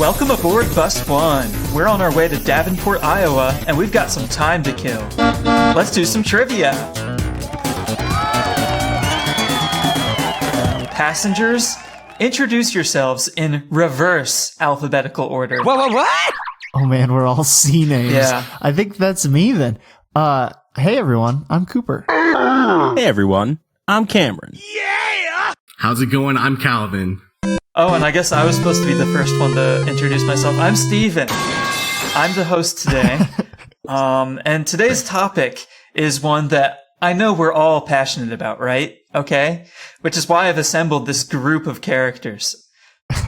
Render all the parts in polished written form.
Welcome aboard Bus 1. We're on our way to Davenport, Iowa, and we've got some time to kill. Let's do some trivia. Passengers, introduce yourselves in reverse alphabetical order. What? Oh man, we're all C names. Yeah. I think that's me then. Hey everyone, I'm Cooper. Hey everyone, I'm Cameron. How's it going? I'm Calvin. Oh, and I guess I was supposed to be the first one to introduce myself. I'm Steven. I'm the host today. And today's topic is one that I know we're all passionate about, right? Okay? Which is why I've assembled this group of characters.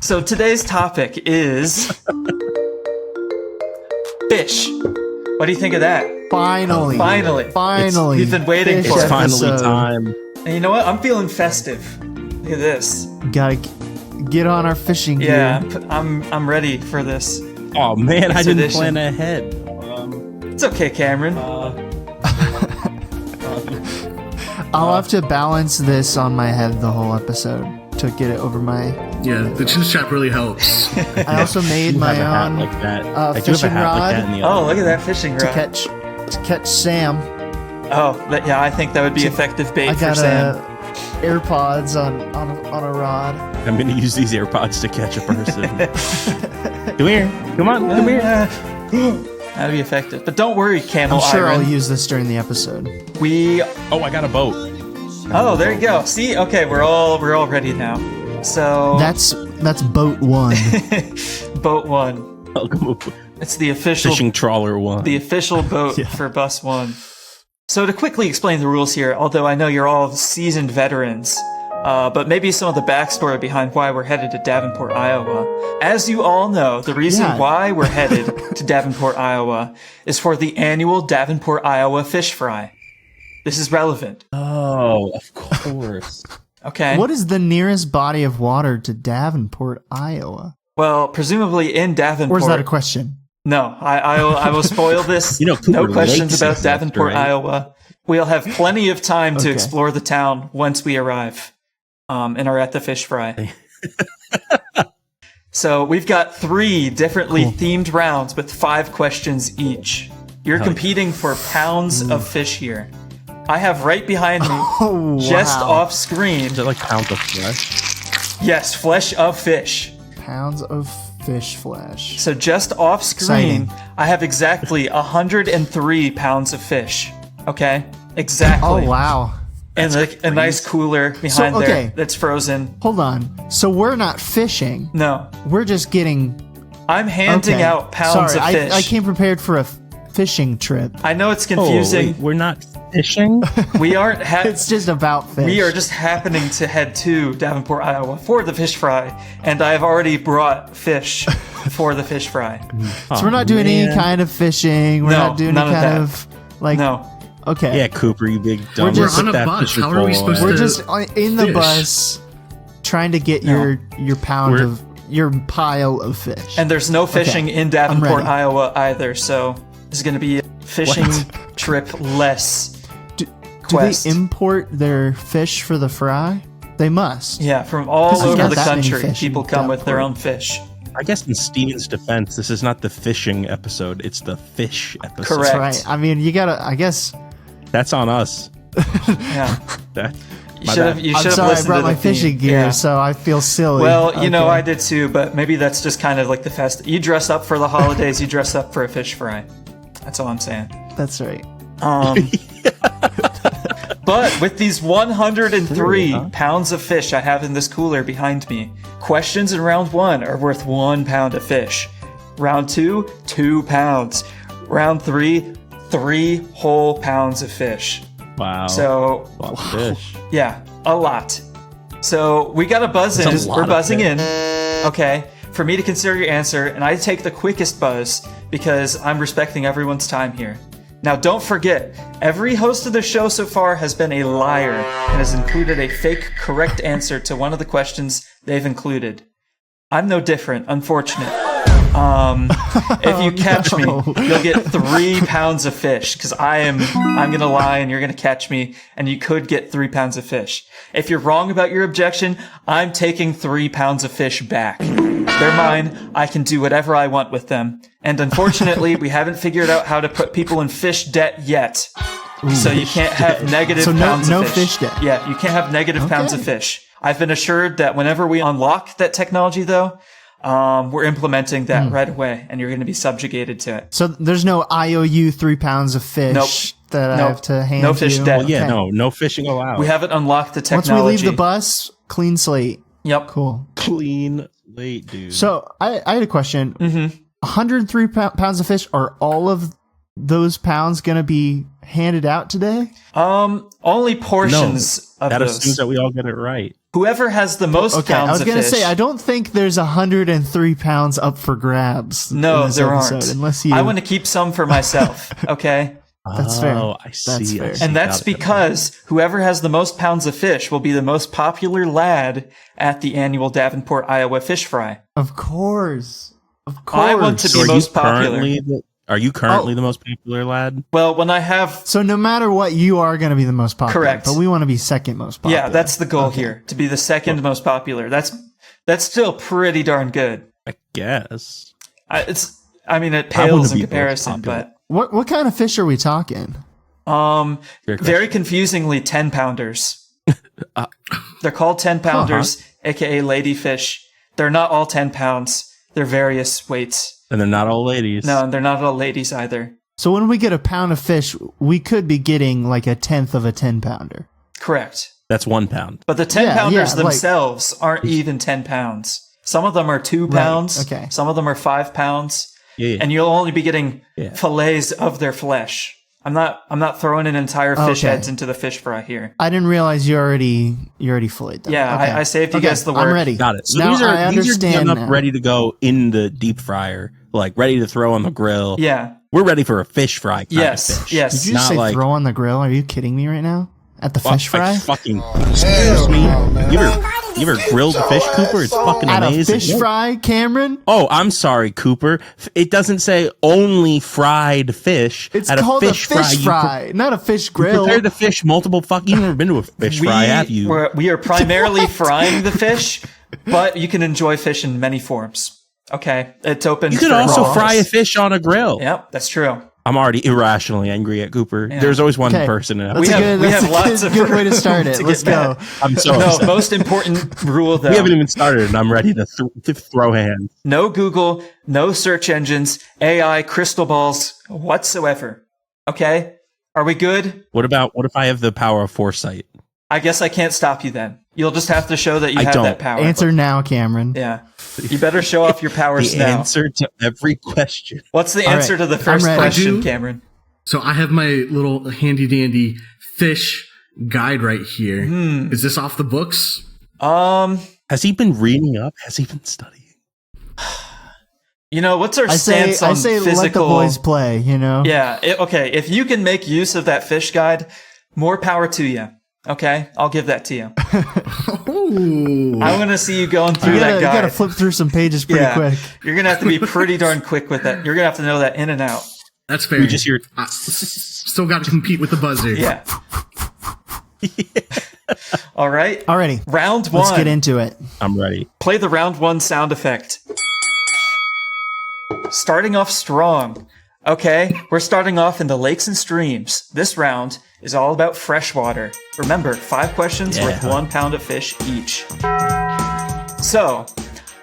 So today's topic is fish. What do you think of that? Finally. We've been waiting for It's it. finally time. And you know what? I'm feeling festive. Look at this. Gotta get on our fishing gear. Yeah, I'm ready for this. Oh man, I didn't edition. plan ahead. It's okay, Cameron. I'll have to balance this on my head the whole episode to get it over my... Yeah, the chin strap really helps. I also made my own like that. I do have a fishing hat rod like that in the Oh, other look at that fishing to rod. catch Sam. Oh, yeah, I think that would be effective bait I for got Sam. AirPods on a rod. I'm gonna use these AirPods to catch a person. Come here. Come on. Come here. That'd be effective. But don't worry, Camel I'm sure Iron. I'll use this during the episode. Oh, I got a boat. Oh, there you go. See? Okay, we're all ready now. So That's boat one. boat 1. Welcome aboard. It's the official Fishing trawler one. the official boat Yeah. for Bus 1. So to quickly explain the rules here, although I know you're all seasoned veterans, but maybe some of the backstory behind why we're headed to Davenport, Iowa. As you all know, the reason why we're headed to Davenport, Iowa is for the annual Davenport, Iowa Fish Fry. This is relevant. Oh, of course. Okay. What is the nearest body of water to Davenport, Iowa? Well, presumably in Davenport. Or is that a question? No, I will spoil this. You know, Cooper no questions Lakes about exists, Davenport, right? Iowa. We'll have plenty of time to Okay. explore the town once we arrive, and are at the fish fry. So we've got 3 differently themed rounds with 5 questions each. You're competing for pounds of fish here. I have right behind me, Oh, just wow. off screen. Is it like pounds of flesh? Yes, flesh of fish. Pounds of fish flesh. So just off screen, Exciting. I have exactly 103 pounds of fish. Okay? Exactly. Oh, wow. And a nice cooler behind okay. there that's frozen. Hold on. So we're not fishing. No. We're just getting... I'm handing Okay. out pounds Sorry, of fish. I came prepared for a fishing trip. I know it's Oh, confusing. wait, we're not fishing? We aren't It's just about fish. we are just happening to head to Davenport, Iowa for the fish fry, and I have already brought fish for the fish fry. So we're not doing any kind of fishing. We're No, not doing none any of kind that. of... Like, No. Okay. Yeah, Cooper, you big dumb. We're just on a Put that bus. fishing How are we pole supposed on. to- We're just in the fish. bus trying to get your pound We're- of... Your pile of fish. And there's no fishing in I'm Davenport, ready. Iowa either, so this is going to be a fishing trip less Do quest. they import their fish for the fry? They must. Yeah, from all 'Cause there's over not the that many country, fish in people come with their own Davenport. fish. I guess in Steven's defense, this is not the fishing episode, it's the fish episode. Correct. That's right. I mean, you gotta... I guess... That's on us. Yeah. That, You my should bad. have. You I'm should have sorry, I listened brought to the my fishing theme. gear, Yeah. so I feel silly. Well, you know, Okay. I did too, but maybe that's just kind of like the fest. You dress up for the holidays. You dress up for a fish fry. That's all I'm saying. That's right. But with these 103 True, huh? pounds of fish I have in this cooler behind me, questions in round 1 are worth 1 pound of fish. Round 2, 2 pounds. Round 3, 3 whole pounds of fish. Wow. So, A lot of fish. yeah, a lot. So we got to buzz in. That's a lot We're of buzzing fish. in. Okay. For me to consider your answer, and I take the quickest buzz because I'm respecting everyone's time here. Now, don't forget, every host of the show so far has been a liar and has included a fake correct answer to one of the questions they've included. I'm no different, unfortunate. If you catch me, you'll get 3 pounds of fish because I'm gonna lie and you're gonna catch me, and you could get 3 pounds of fish. If you're wrong about your objection, I'm taking 3 pounds of fish back. They're mine. I can do whatever I want with them. And unfortunately, we haven't figured out how to put people in fish debt yet. So you can't have negative pounds of fish. Fish debt. Yeah, you can't have negative pounds of fish. I've been assured that whenever we unlock that technology, though, we're implementing that right away, and you're going to be subjugated to it. So there's no IOU 3 pounds of fish that I have to hand No fish you? debt. Well, yeah, no fishing allowed. We haven't unlocked the Once technology. we leave the bus, clean slate. Yep. Cool. Clean late, dude. So I had a question. 103 pounds of fish, are all of those pounds going to be handed out today? Only portions of that those. assumes that we all get it right. Whoever has the most Okay, pounds I was of going to fish. say, I don't think there's 103 pounds up for grabs. No, in this there episode, aren't. Unless you. I want to keep some for myself, okay? That's fair. Oh, I see. That's fair. I see. And that's Got it. because whoever has the most pounds of fish will be the most popular lad at the annual Davenport, Iowa Fish Fry. Of course. Of course. I want to So be most popular. Are you currently the most popular lad? Well, when I have... So no matter what, you are going to be the most popular. Correct. But we want to be second most popular. Yeah, that's the goal here, to be the second most popular. That's still pretty darn good. I guess. It I pales wanna in be comparison, most popular. What kind of fish are we talking? but Fair question. very confusingly 10-pounders. They're called 10-pounders, aka ladyfish. They're not all 10 pounds. They're various weights. And they're not all ladies. No, and they're not all ladies either. So when we get a pound of fish, we could be getting like a tenth of a 10-pounder. Correct. That's 1 pound. But the 10-pounders yeah, like- themselves aren't even 10 pounds. Some of them are 2 pounds. okay. Some of them are 5 pounds. Yeah. And you'll only be getting Yeah. fillets of their flesh. I'm not throwing in entire fish Okay. heads into the fish fry here. I didn't realize you already filleted them. Yeah, Okay. I saved you guys the work. I'm ready. Got it. So now these I are understand done up, now. ready to go in the deep fryer, like ready to throw on the grill. Yeah. We're ready for a fish fry. Kind Yes. Of fish. Yes. Did you just Not say like- throw on the grill? Are you kidding me right now? At the fish fry? Fucking excuse me. You ever grilled fish, Cooper? It's fucking At amazing. a fish fry, Cameron? Oh, I'm sorry, Cooper. It doesn't say only fried fish. It's At called a fish fry. not a fish You grill. prepare the fish multiple fucking. You've never been to a fish fry, have you? We are primarily frying the fish, but you can enjoy fish in many forms. Okay, it's open. You could for also all. fry a fish on a grill. Yep, that's true. I'm already irrationally angry at Cooper. Yeah. There's always one Okay. person in it. That's We a have- good, we that's have a lots good, of good way to room start it. to Let's get go. I'm so No, upset. most important rule though. We haven't even started, and I'm ready to throw hands. No Google, no search engines, AI, crystal balls whatsoever. Okay? Are we good? What if I have the power of foresight? I guess I can't stop you then. You'll just have to show that you I have don't. that power. Answer now, Cameron. Yeah. You better show off your powers The now. answer to every question. What's the All answer right, to the I'm first ready. question, I do- Cameron? So I have my little handy dandy fish guide right here. Is this off the books? Has he been reading up? Has he been studying? What's our I say, stance on let the physical... boys play, Yeah, okay. If you can make use of that fish guide, more power to you. Okay? I'll give that to you. Ooh. I want to see you going through You that guide. gotta flip through some pages pretty quick. You're going to have to be pretty darn quick with that. You're going to have to know that in and out. That's fair. We just hear. Still got to compete with the buzzer. Yeah. All right. Alrighty, Round one. let's get into it. I'm ready. Play the round one sound effect. Starting off strong. Okay, we're starting off in the lakes and streams. This round is all about freshwater. Remember, 5 questions worth 1 pound of fish each. So,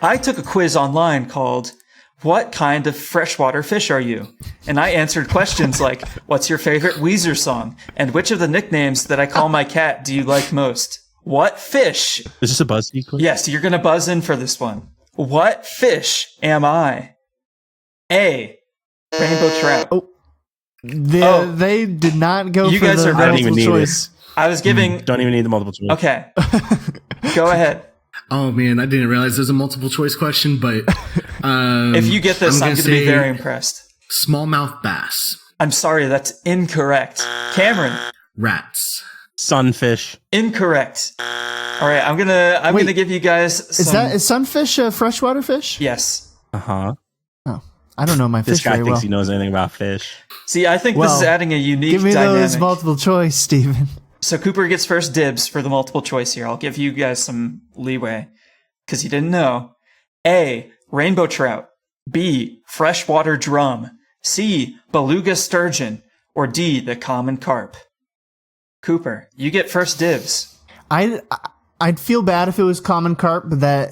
I took a quiz online called What Kind of Freshwater Fish Are You? And I answered questions like, what's your favorite Weezer song? And which of the nicknames that I call my cat do you like most? What fish? Is this a BuzzFeed quiz? Yes, you're going to buzz in for this one. What fish am I? A. Rainbow trout. They did not go You for guys the are ready. I don't even multiple need choice. I was giving... Don't even need the multiple choice. Okay. Go ahead. Oh man, I didn't realize there's a multiple choice question, but If you get this, I'm going to be say very impressed. Smallmouth bass, I'm sorry, that's incorrect. Cameron, rats. Sunfish. incorrect. All right, I'm gonna give you guys some... Is sunfish a freshwater fish? Yes. Uh-huh. Oh, I don't know my This fish guy very thinks well. he knows anything about fish. See, I think this Well, is adding a unique Give me dynamic. those multiple choice, Steven. So Cooper gets first dibs for the multiple choice here. I'll give you guys some leeway because you didn't know. A. rainbow trout, B, freshwater drum, C, beluga sturgeon, or D, the common carp? Cooper, you get first dibs. I'd feel bad if it was common carp, but that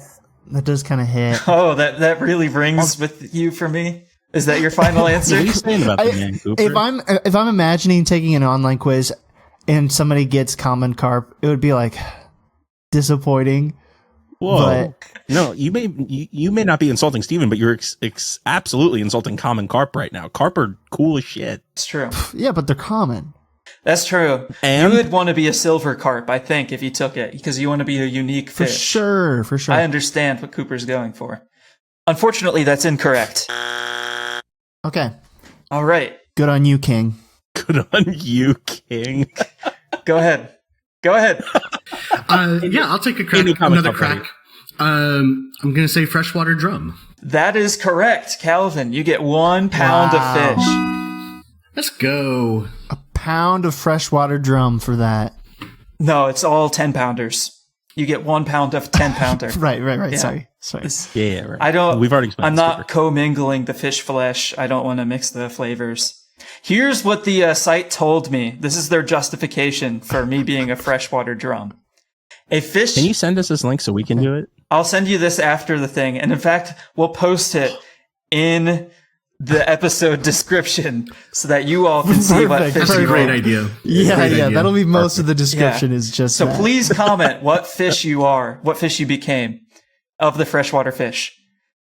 does kind of hit. Oh, that really rings with you for me? Is that your final answer? What are you saying about the man, Cooper? If I'm imagining taking an online quiz and somebody gets common carp, it would be like disappointing. Whoa. But No, you may not be insulting Steven, but you're absolutely insulting common carp right now. Carp are cool as shit. It's true. yeah, but they're common. That's true. And- you would want to be a silver carp, I think, if you took it, because you want to be a unique For fish. sure. I understand what Cooper's going for. Unfortunately, that's incorrect. Okay. All right. Good on you, King. Good on you, King. Go ahead. Yeah, I'll take a crack. Any comment, Another crack. I'm going to say freshwater drum. That is correct, Calvin. You get 1 pound Wow. of fish. Let's go. A pound of freshwater drum for that. No, it's all 10-pounders. You get 1 pound of 10-pounder. Right. Yeah. Sorry. Yeah, right. I don't. We've already explained I'm this, not Cooper. commingling the fish flesh. I don't want to mix the flavors. Here's what the site told me. This is their justification for me being a freshwater drum. A fish. Can you send us this link so we can do it? I'll send you this after the thing, and in fact, we'll post it in the episode description so that you all can see what Perfect. fish That's a you great are. idea. Yeah, Great idea. that'll be most of the description is just So that. please comment what fish you are, what fish you became of the freshwater fish.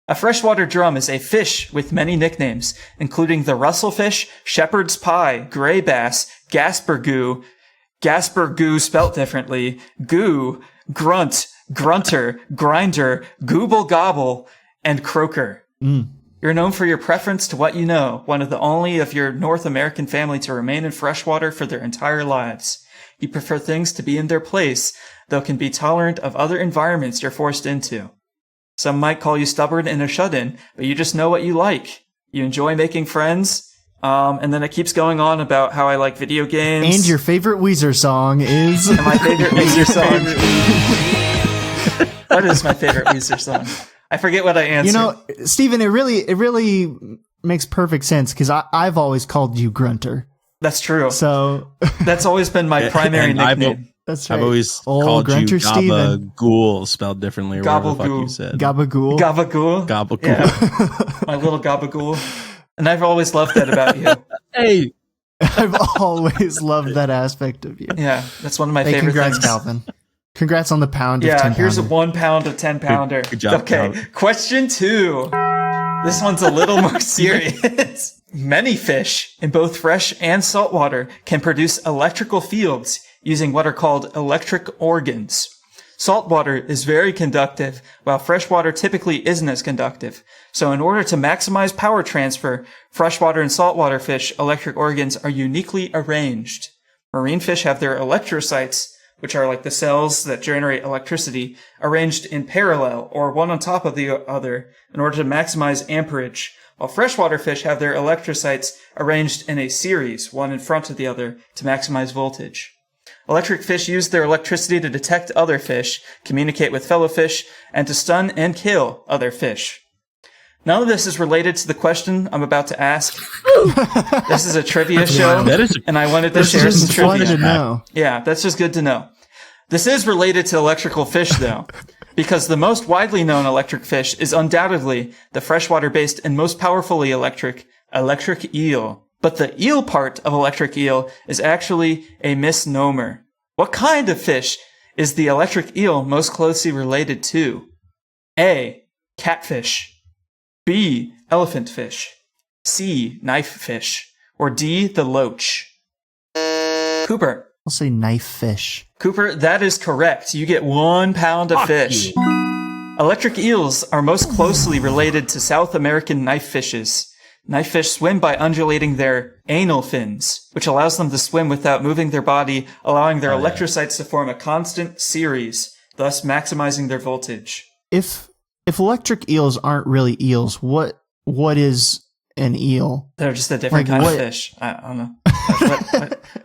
A freshwater drum is a fish with many nicknames, including the Russellfish, shepherd's pie, gray bass, Gasper goo spelt differently, goo, grunt, grunter, grinder, gooble gobble, and croaker. You're known for your preference to what you know, one of the only of your North American family to remain in freshwater for their entire lives. You prefer things to be in their place, though can be tolerant of other environments you're forced into. Some might call you stubborn and a shut-in, but you just know what you like. You enjoy making friends, and then it keeps going on about how I like video games. And your favorite Weezer song is And my favorite Weezer song. What is my favorite Weezer song? I forget what I answered. You know, Steven, it really makes perfect sense because I've always called you Grunter. That's true. So That's always been my primary And I've- nickname. that's right. I've always Old called Grunter you Steven. Gabagool, spelled differently, or whatever the fuck Gabagool. you said. Gabagool. Gabagool. Gabagool. Yeah. My little Gabagool. And I've always loved that about you. Hey, I've always loved that aspect of you. Yeah, that's one of my Hey, favorite congrats, things. Calvin. Congrats on the pound of Yeah, 10 here's a pounder. 1 pound of 10-pounder. Good job, Okay, Calvin. question 2. This one's a little more serious. Many fish in both fresh and saltwater can produce electrical fields using what are called electric organs. Saltwater is very conductive, while freshwater typically isn't as conductive. So in order to maximize power transfer, freshwater and saltwater fish electric organs are uniquely arranged. Marine fish have their electrocytes, which are like the cells that generate electricity, arranged in parallel or one on top of the other in order to maximize amperage, while freshwater fish have their electrocytes arranged in a series, one in front of the other, to maximize voltage. Electric fish use their electricity to detect other fish, communicate with fellow fish, and to stun and kill other fish. None of this is related to the question I'm about to ask. This is a trivia show, that is and I wanted to It's share some just fun trivia. to know. Yeah, that's just good to know. This is related to electrical fish, though, because the most widely known electric fish is undoubtedly the freshwater-based and most powerfully electric eel. But the eel part of electric eel is actually a misnomer. What kind of fish is the electric eel most closely related to? A. Catfish. B. Elephant fish. C. Knife fish. Or D. The loach. Cooper. I'll say knife fish. Cooper, that is correct. You get 1 pound of fish. Electric eels are most closely related to South American knife fishes. Knife fish swim by undulating their anal fins, which allows them to swim without moving their body, allowing their electrocytes to form a constant series, thus maximizing their voltage. If electric eels aren't really eels, what is an eel? They're just a different Like kind what- of fish. I don't know.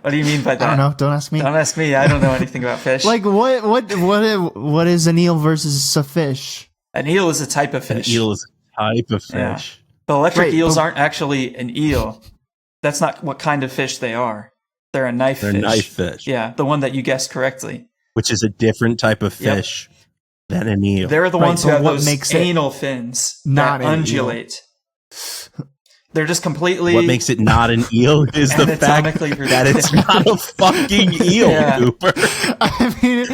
What do you mean by that? I don't know. Don't ask me. Don't ask me. I don't know anything about fish. Like what is an eel versus a fish? An eel is a type of An fish. eel is type of Yeah. fish. But electric Right, eels but- aren't actually an eel. That's not what kind of fish they are. They're a knife They're fish. knife fish, Yeah, the one that you guessed correctly. which is a different type of Yep. fish than an eel. They're the Right, ones who but have what those makes it anal fins not that an eel? undulate. They're just completely What makes it not an eel is the fact anatomically that it's not a fucking eel, Yeah. Cooper. I mean,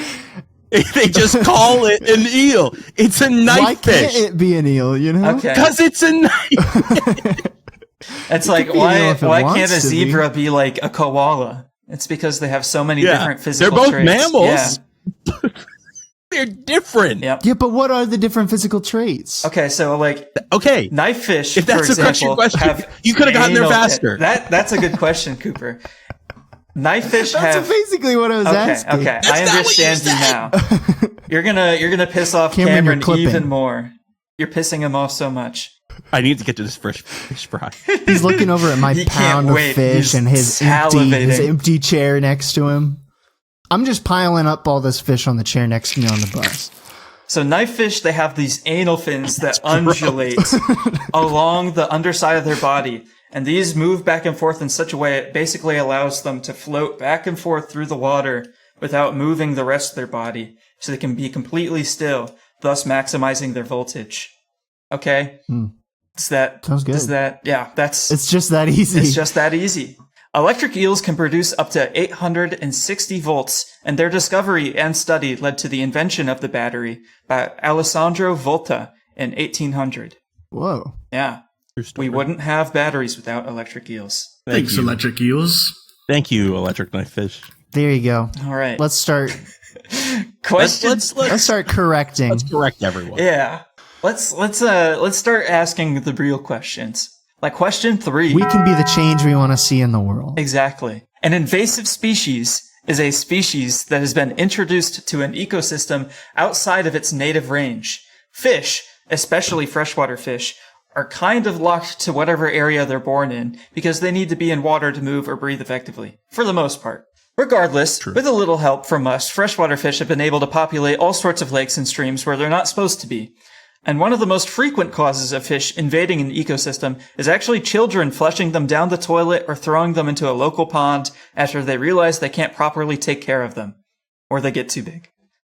They just call it an eel. It's a why knife can't fish. it be an eel? You know? Okay. Because it's a knife. It's like could be an eel if it why wants can't a to be. zebra be like a koala? It's because they have so many Yeah. different physical They're both traits. mammals. Yeah. They're different. Yep. Yeah, but what are the different physical traits? Okay, so like Okay. knife fish, If that's for the example, question, have you could have gotten there anal- faster. That's a good question, Cooper. Knife fish That's have basically what I was okay, asking. okay. That's I not what you understand you said. now. You're gonna piss off Cameron, you're Cameron clipping. even more. You're pissing him off so much. I need to get to this fish fry. He's looking over at my He can't pound of wait. fish He's and his salivating. empty chair next to him. I'm just piling up all this fish on the chair next to me on the bus. So knife fish, they have these anal fins that undulate along the underside of their body. And these move back and forth in such a way it basically allows them to float back and forth through the water without moving the rest of their body. So they can be completely still, thus maximizing their voltage. Okay? Does that, Sounds good. it's Just that easy. just that easy. Electric eels can produce up to 860 volts, and their discovery and study led to the invention of the battery by Alessandro Volta in 1800. Whoa. Yeah. True story. We wouldn't have batteries without electric eels. Thank Thanks, you. electric eels. Thank you, electric knife fish. There you go. All right. Let's start. Question. Let's start correcting. Let's correct everyone. Yeah. Let's start asking the real questions. Like question 3. We can be the change we want to see in the world. Exactly. An invasive species is a species that has been introduced to an ecosystem outside of its native range. Fish, especially freshwater fish, are kind of locked to whatever area they're born in because they need to be in water to move or breathe effectively, for the most part. Regardless, with a little help from us, freshwater fish have been able to populate all sorts of lakes and streams where they're not supposed to be. And one of the most frequent causes of fish invading an ecosystem is actually children flushing them down the toilet or throwing them into a local pond after they realize they can't properly take care of them, or they get too big.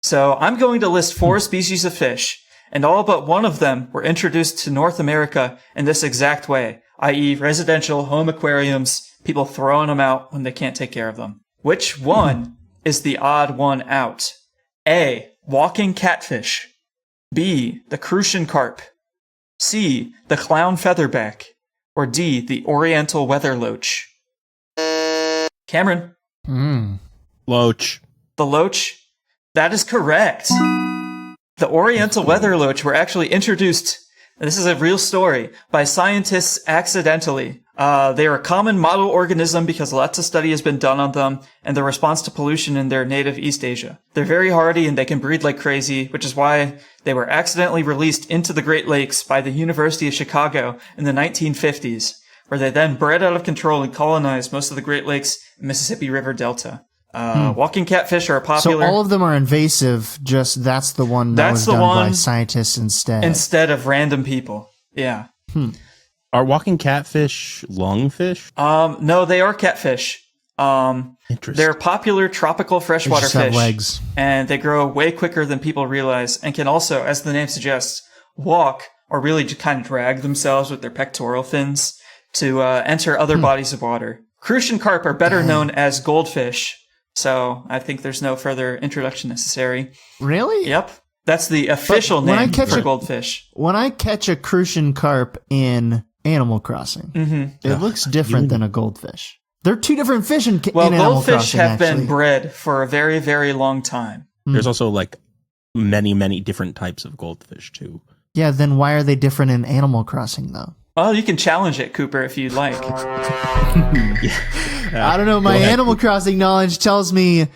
So I'm going to list 4 species of fish, and all but one of them were introduced to North America in this exact way, i.e. residential home aquariums, people throwing them out when they can't take care of them. Which one is the odd one out? A. Walking catfish. B. The Crucian carp. C. The clown featherback. Or D. The oriental weather loach. Cameron. Loach. The loach? That is correct. The oriental weather loach were actually introduced, and this is a real story, by scientists accidentally. They are a common model organism because lots of study has been done on them and their response to pollution in their native East Asia. They're very hardy and they can breed like crazy, which is why they were accidentally released into the Great Lakes by the University of Chicago in the 1950s, where they then bred out of control and colonized most of the Great Lakes and Mississippi River Delta. Walking catfish are a So popular all of them are invasive, just that's the one that That's was the done by one scientists instead. instead of random people. Yeah. Are walking catfish lungfish? No, they are catfish. Interesting. They're popular tropical They freshwater just have fish. legs. And they grow way quicker than people realize and can also, as the name suggests, walk or really just kind of drag themselves with their pectoral fins to enter other bodies of water. Crucian carp are better known as goldfish, so I think there's no further introduction necessary. Really? Yep. That's the official when I name catch for a- goldfish. When I catch a Crucian carp in Animal Crossing, it looks different than a goldfish. They're two different fish in Well, Animal goldfish Crossing, have actually. been bred for a very, very long time. There's also like many different types of goldfish too. Yeah, then why are they different in Animal Crossing, though? Well, you can challenge it, Cooper, if you'd like. I don't know. My Go ahead. Animal Crossing knowledge tells me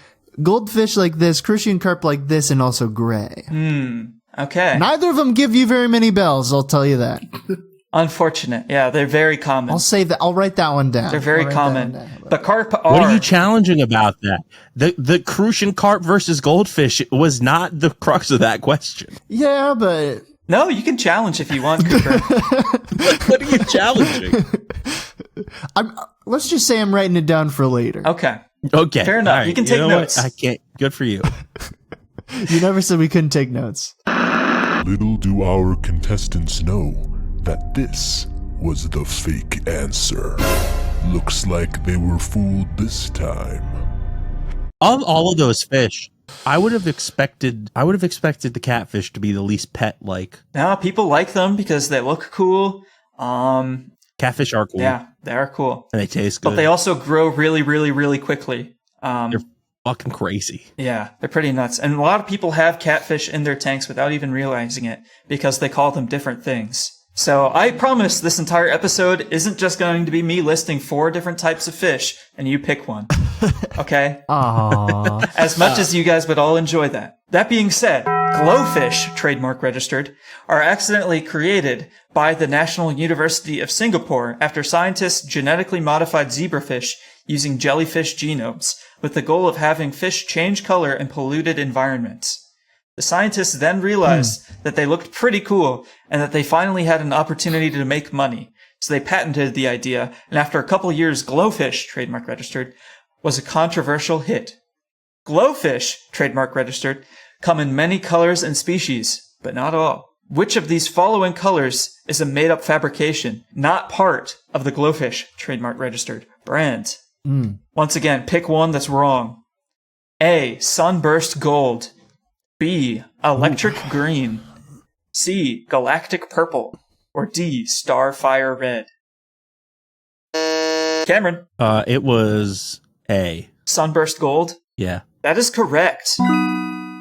goldfish like this, Crucian carp like this, and also gray. Okay. Neither of them give you very many bells, I'll tell you that. Unfortunate. Yeah, they're very common. I'll say that. I'll write that one down. They're very I'll write that one common. down. The carp are. What are you challenging about that? The Crucian carp versus goldfish was not the crux of that question. Yeah, but No, you can challenge if you want, Cooper. What are you challenging? Let's just say I'm writing it down for later. Okay. Okay. Fair enough. All right. You can take know notes. what? I can't. Good for you. You never said we couldn't take notes. Little do our contestants know that this was the fake answer. Looks like they were fooled this time. Of all of those fish, I would have expected the catfish to be the least pet-like. No, people like them because they look cool. Catfish are cool. Yeah, they are cool. And they taste good. But they also grow really, really, really quickly. They're fucking crazy. Yeah, they're pretty nuts. And a lot of people have catfish in their tanks without even realizing it because they call them different things. So I promise this entire episode isn't just going to be me listing 4 different types of fish and you pick one. Okay? Aww. As much as you guys would all enjoy that. That being said, glowfish, trademark registered, are accidentally created by the National University of Singapore after scientists genetically modified zebrafish using jellyfish genomes with the goal of having fish change color in polluted environments. The scientists then realized that they looked pretty cool and that they finally had an opportunity to make money. So they patented the idea, and after a couple years, glowfish, trademark registered, was a controversial hit. Glowfish, trademark registered, come in many colors and species, but not all. Which of these following colors is a made-up fabrication, not part of the glowfish, trademark registered, brand? Once again, pick one that's wrong. A, sunburst gold. B, electric green. C, galactic purple. Or D, starfire red. Cameron. It was A. Sunburst gold. Yeah. That is correct.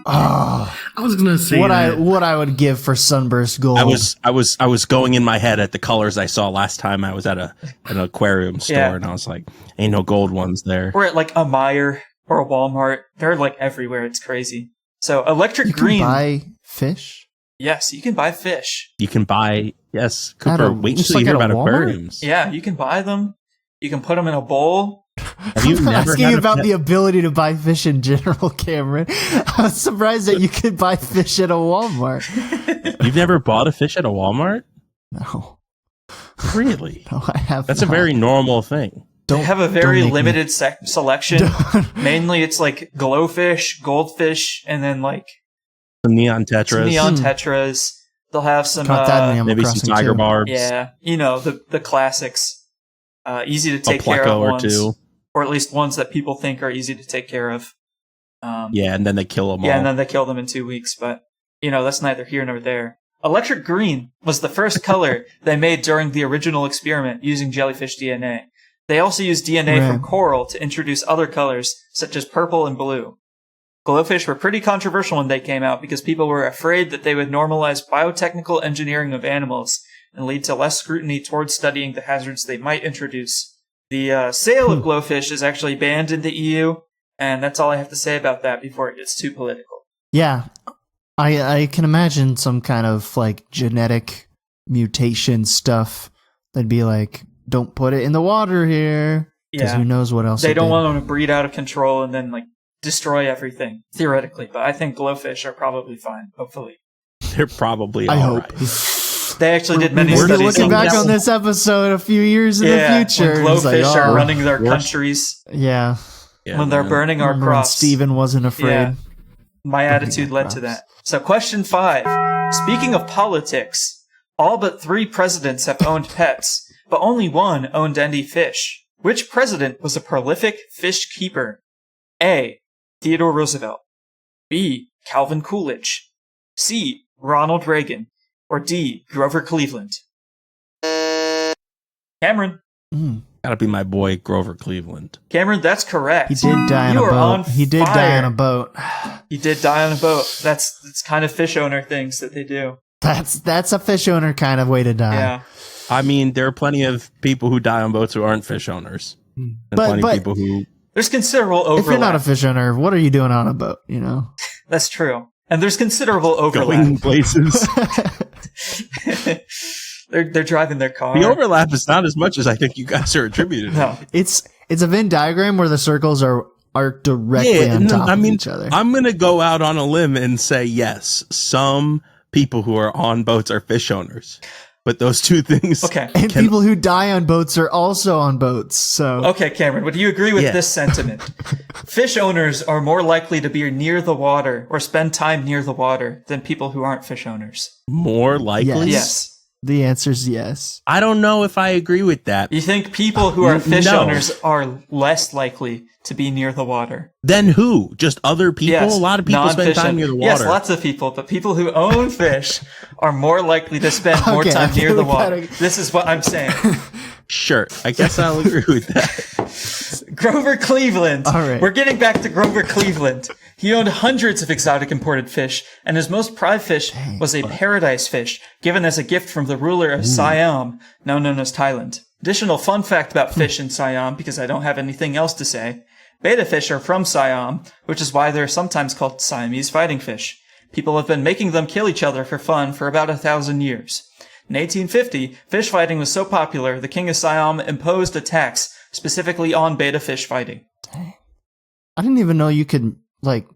Oh, I was gonna say what that. I would give for sunburst gold. I was going in my head at the colors I saw last time I was at an aquarium store, Yeah. and I was like, ain't no gold ones there. Or at like a Meijer or a Walmart. They're like everywhere. It's crazy. So electric you green. can buy fish. Yes, you can buy fish. You can buy, yes, Cooper, wait just until you like hear at a about Walmart? aquariums. Yeah, you can buy them. You can put them in a bowl. Have you I'm never asking had a about pet- the ability to buy fish in general, Cameron. I was surprised that you could buy fish at a Walmart. You've never bought a fish at a Walmart? No, Really? no, I have. That's a not. very normal thing. They have a very don't make me- limited selection. Mainly it's like glowfish, goldfish, and then like Some neon some tetras, neon tetras. They'll have some, Caught that in Animal maybe some Crossing tiger too. barbs, yeah, you know, the classics. Easy to a take care of pleco or ones. two. Or at least ones that people think are easy to take care of. Yeah, and then they kill them Yeah, all. and then they kill them in 2 weeks, but, you know, that's neither here nor there. Electric green was the first color they made during the original experiment using jellyfish DNA. They also used DNA from Right. coral to introduce other colors, such as purple and blue. Glowfish were pretty controversial when they came out because people were afraid that they would normalize biotechnical engineering of animals and lead to less scrutiny towards studying the hazards they might introduce. The sale of glowfish is actually banned in the EU, and that's all I have to say about that before it gets too political. Yeah, I can imagine some kind of like genetic mutation stuff. That'd be like, don't put it in the water here, because Yeah. who knows what else They it don't did. want them to breed out of control and then like destroy everything, theoretically. But I think glowfish are probably fine, hopefully. They're probably I all hope. right. They actually did many We're studies looking on back this. on this episode a few years in Yeah, the future. when it's like, glowfish are oh, running their worse. countries, Yeah, Yeah, when they're man. burning our remember when crops. Steven wasn't afraid. Yeah. My attitude our led to crops. that. So question 5. Speaking of politics, all but 3 presidents have owned pets, but only one owned any fish. Which president was a prolific fish keeper? A. Theodore Roosevelt. B. Calvin Coolidge. C. Ronald Reagan. Or D. Grover Cleveland. Cameron. Gotta be my boy Grover Cleveland. Cameron, that's correct. He did die on You a are on boat. He did die fire. on a boat. He did die on a boat. That's kind of fish owner things that they do. That's a fish owner kind of way to die. Yeah. I mean, there are plenty of people who die on boats who aren't fish owners, and plenty of people who. There's considerable overlap. If you're not a fish owner, what are you doing on a boat? You know. That's true. And there's considerable overlap. Going places. They're driving their car. The overlap is not as much as I think you guys are attributed. No. It's a Venn diagram where the circles are directly on top of each other. I'm going to go out on a limb and say yes. Some people who are on boats are fish owners. But those two things. Okay. And people who die on boats are also on boats. So Okay, Cameron, but do you agree with this sentiment? Fish owners are more likely to be near the water or spend time near the water than people who aren't fish owners. More likely? Yes. the answer is yes. I don't know if I agree with that. You think people who are fish No. owners are less likely to be near the water? Then who? Just other people? Yes, A lot of people spend non-fishing. time near the water. Yes, lots of people, but people who own fish are more likely to spend more Okay, time I feel near the like water. that- This is what I'm saying. Sure. I guess I'll agree with that. Grover Cleveland. All right. We're getting back to Grover Cleveland. He owned hundreds of exotic imported fish, and his most prized fish was a paradise fish, given as a gift from the ruler of Siam, now known as Thailand. Additional fun fact about fish in Siam, because I don't have anything else to say. Betta fish are from Siam, which is why they're sometimes called Siamese fighting fish. People have been making them kill each other for fun for about 1,000 years. In 1850, fish fighting was so popular, the king of Siam imposed a tax specifically on betta fish fighting. I didn't even know you could, like,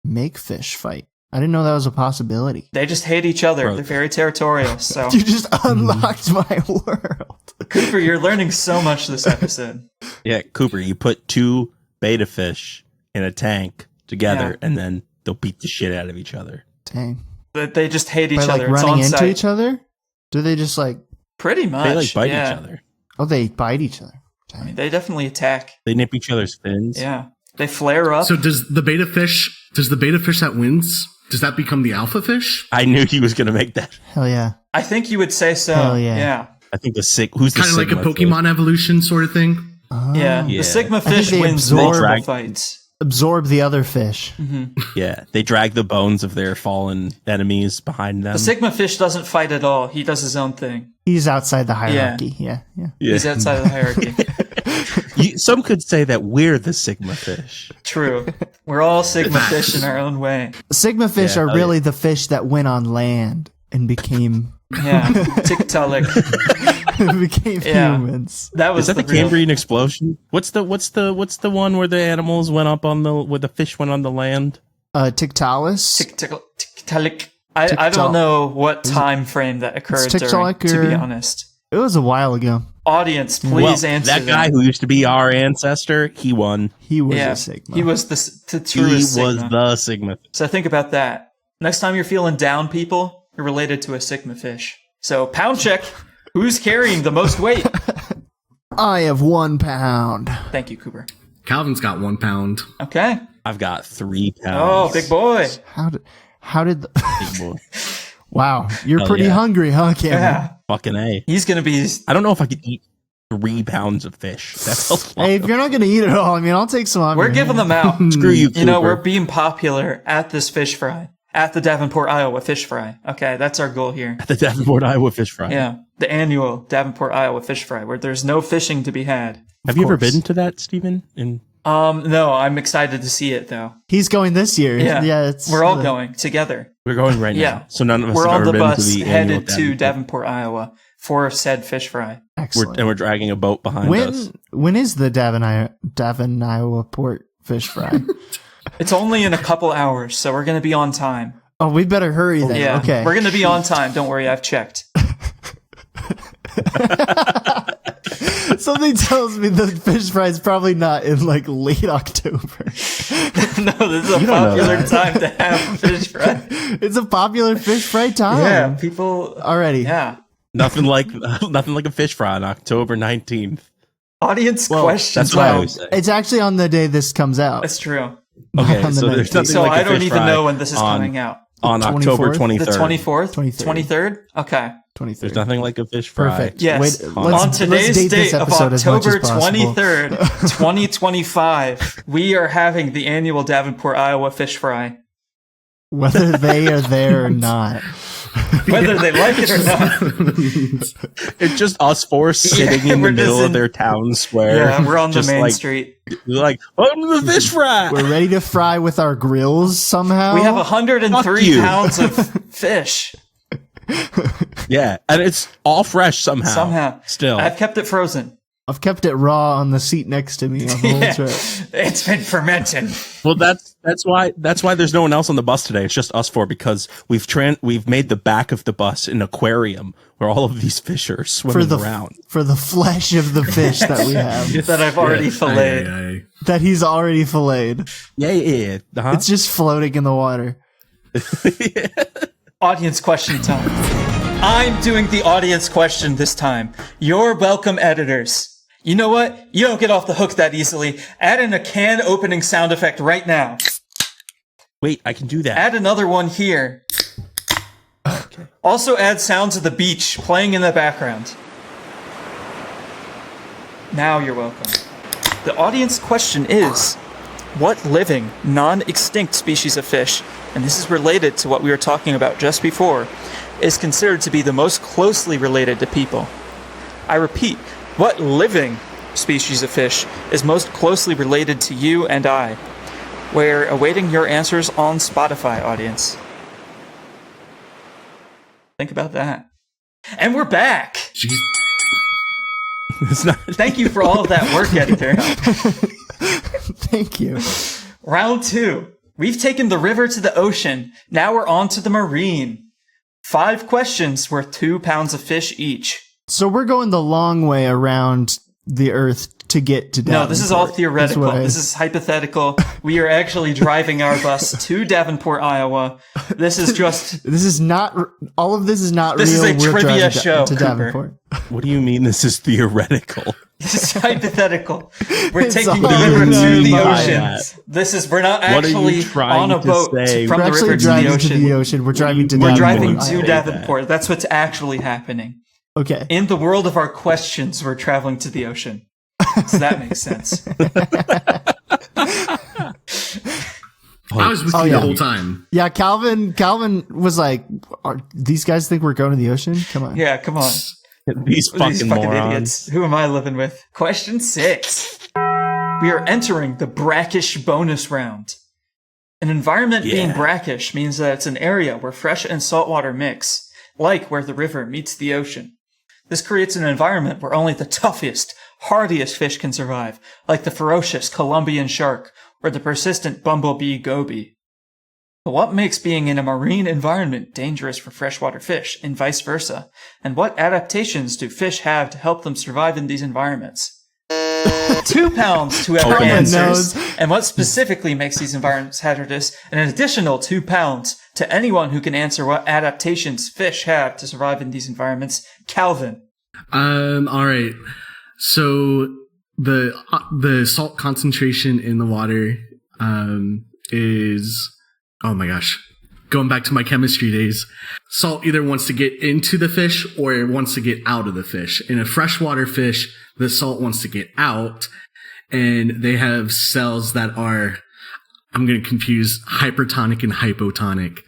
make fish fight. I didn't know that was a possibility. They just hate each other. Bro. They're very territorial. So, You just unlocked my world. Cooper, you're learning so much this episode. Yeah, Cooper, you put two betta fish in a tank together, Yeah. and then they'll beat the shit out of each other. Dang. They just hate each By, like, other. It's running on into site. each other? Do they just, like... Pretty much. They like bite yeah. each other. Oh, they bite each other. Dang. I mean, they definitely attack. They nip each other's fins. Yeah. They flare up. So does the beta fish that wins, does that become the alpha fish? I knew he was going to make that. Hell yeah. I think you would say so. Hell yeah. Yeah. I think who's the Kind of like a Sigma Pokemon evolution sort of thing? Oh. Yeah. Yeah. The Sigma think fish they wins absorb- multiple Drag- fights. Absorb the other fish. Mm-hmm. fish? Yeah, they drag the bones of their fallen enemies behind them. The Sigma fish doesn't fight at all. He does his own thing. He's outside the hierarchy. Yeah. Yeah. He's outside of the hierarchy. Some could say that we're the Sigma fish. True. We're all Sigma fish in our own way. Sigma fish Yeah, are hell really the fish that went on land and became Yeah. Tiktaalik. Yeah. humans. That was Is that the real- Cambrian explosion? What's the one where the animals went up where the fish went on the land? Tiktalis. Tiktaalik. I don't know what time frame that occurred during, Tiktaalik to be or- honest. It was a while ago. Audience, please Well, answer that guy who used to be our ancestor, he won. He was yeah, a Sigma. he was the He truest was Sigma. the Sigma. So think about that. Next time you're feeling down, people, you're related to a Sigma fish. So pound check. Who's carrying the most weight? I have 1 pound. Thank you, Cooper. Calvin's got 1 pound. Okay. I've got 3 Oh, pounds. big boy. How did the, Big boy. wow, you're Hell pretty yeah. hungry, huh, Cameron? Yeah. Fucking A. He's going to be... I don't know if I could eat 3 pounds of fish. That's a lot. Hey, if you're not gonna eat it all, I mean, I'll take some on We're me. giving them out. Screw you, You know, we're Cooper. being popular at this fish fry. At the Davenport, Iowa fish fry. Okay, that's our goal here. The Davenport, Iowa fish fry. Yeah. The annual Davenport, Iowa fish fry, where there's no fishing to be had. Have you ever course. been to that, Stephen? No, I'm excited to see it though. He's going this year. Yeah. It's We're all going together. We're going right Yeah. now. So none of us We're have on ever the been bus to the annual headed to Davenport, Iowa for said fish fry. Excellent. We're dragging a boat behind us. When is the Davin Iowa Port fish fry? It's only in a couple hours, so we're going to be on time. Oh, we better hurry then. Yeah. Okay. We're going to be on time. Don't worry, I've checked. Something tells me the fish fry is probably not in like late October. No, this is a You don't know popular that. time to have fish fry. It's a popular fish fry time. Yeah, people. Already. Yeah. Nothing like a fish fry on October 19th. Audience questions. That's what I now. always say. It's actually on the day this comes out. That's true. Okay, on the so there's 19th. nothing So like a I don't fish even fry know when this is on- coming out. on October 24th? 23rd. The 24th? 23rd. 23rd? Okay. 23rd. There's nothing like a fish fry. Perfect. Yes. Wait, On let's today's date this date of episode as much as October possible. 23rd, 2025, we are having the annual Davenport, Iowa fish fry. Whether they are there or not. Whether they like it or not. It's just us four sitting in we're the just middle in- of their town square. Yeah, we're on the just main like, street. Like, welcome to the fish fry. We're ready to fry with our grills somehow. We have Fuck 103 you. pounds of fish. Yeah, and it's all fresh somehow. Somehow. Still. I've kept it frozen. I've kept it raw on the seat next to me on the whole trip. It's been fermenting. Well, that's why there's no one else on the bus today. It's just us four because we've made the back of the bus an aquarium where all of these fish are swimming around for the flesh of the fish that we have that I've already filleted. That he's already filleted. Yeah. Uh-huh. It's just floating in the water. Audience question time. I'm doing the audience question this time. You're welcome, editors. You know what? You don't get off the hook that easily. Add in a can opening sound effect right now. Wait, I can do that. Add another one here. Okay. Also add sounds of the beach playing in the background. Now you're welcome. The audience question is, what living, non-extinct species of fish, and this is related to what we were talking about just before, is considered to be the most closely related to people? I repeat, what living species of fish is most closely related to you and I? We're awaiting your answers on Spotify, audience. Think about that. And we're back! Jeez. It's not. Thank you for all of that work, editor. Thank you. Round 2. We've taken the river to the ocean. Now we're on to the marine. 5 questions worth 2 pounds of fish each. So we're going the long way around the Earth to get to Davenport. No, this is all theoretical. That's This is hypothetical. We are actually driving our bus to Davenport, Iowa. This is just... This is not... All of this is not This real. is a We're trivia driving show, to Cooper. Davenport. What do you mean this is theoretical? This is hypothetical. We're It's taking all the river to the by ocean. that. We're not What are you actually trying on a to boat say? from We're the actually river to the driving ocean. to the ocean. We're driving to We're Davenport. driving Davenport. to Say Davenport. That's what's actually happening. Okay. In the world of our questions, we're traveling to the ocean. So that makes sense. I was with you the whole time. Yeah, Calvin was like, these guys think we're going to the ocean? Come on. Yeah, come on. These fucking morons. idiots. Who am I living with? Question 6. We are entering the brackish bonus round. An environment being brackish means that it's an area where fresh and saltwater mix, like where the river meets the ocean. This creates an environment where only the toughest, hardiest fish can survive, like the ferocious Colombian shark or the persistent bumblebee goby. But what makes being in a marine environment dangerous for freshwater fish, and vice versa? And what adaptations do fish have to help them survive in these environments? 2 pounds to whoever Calvin answers. knows. And what specifically makes these environments hazardous? And an additional 2 pounds to anyone who can answer what adaptations fish have to survive in these environments. Calvin. All right. So the salt concentration in the water is, oh my gosh, going back to my chemistry days. Salt either wants to get into the fish or it wants to get out of the fish. In a freshwater fish, the salt wants to get out, and they have cells that are, I'm going to confuse hypertonic and hypotonic.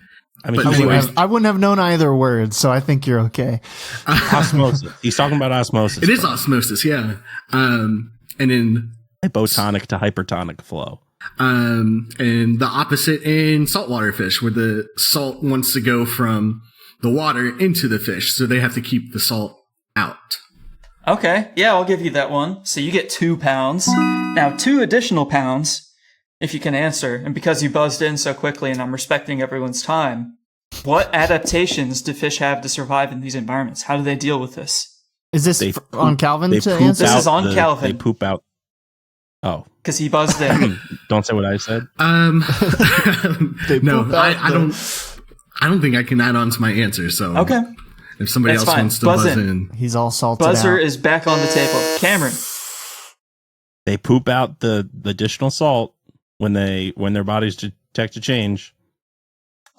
I mean, But anyways, I wouldn't have known either word, so I think you're okay. osmosis. He's talking about osmosis. it is osmosis, yeah. And then Hypotonic to hypertonic flow. and the opposite in saltwater fish, where the salt wants to go from the water into the fish, so they have to keep the salt out. Okay, yeah, I'll give you that one. So you get 2 pounds. Now 2 additional pounds, if you can answer. And because you buzzed in so quickly and I'm respecting everyone's time, what adaptations do fish have to survive in these environments? How do they deal with this? Is this They on Calvin They to poop answer? This out is on Calvin. They poop out. Oh, Because he buzzed in. don't say what I said. No, poop out I don't think I can add on to my answer. So Okay. if somebody That's else fine. wants to Buzz buzz in. in. He's all salted Buzzer out. is back on the table. Cameron. They poop out the additional salt when their bodies detect a change.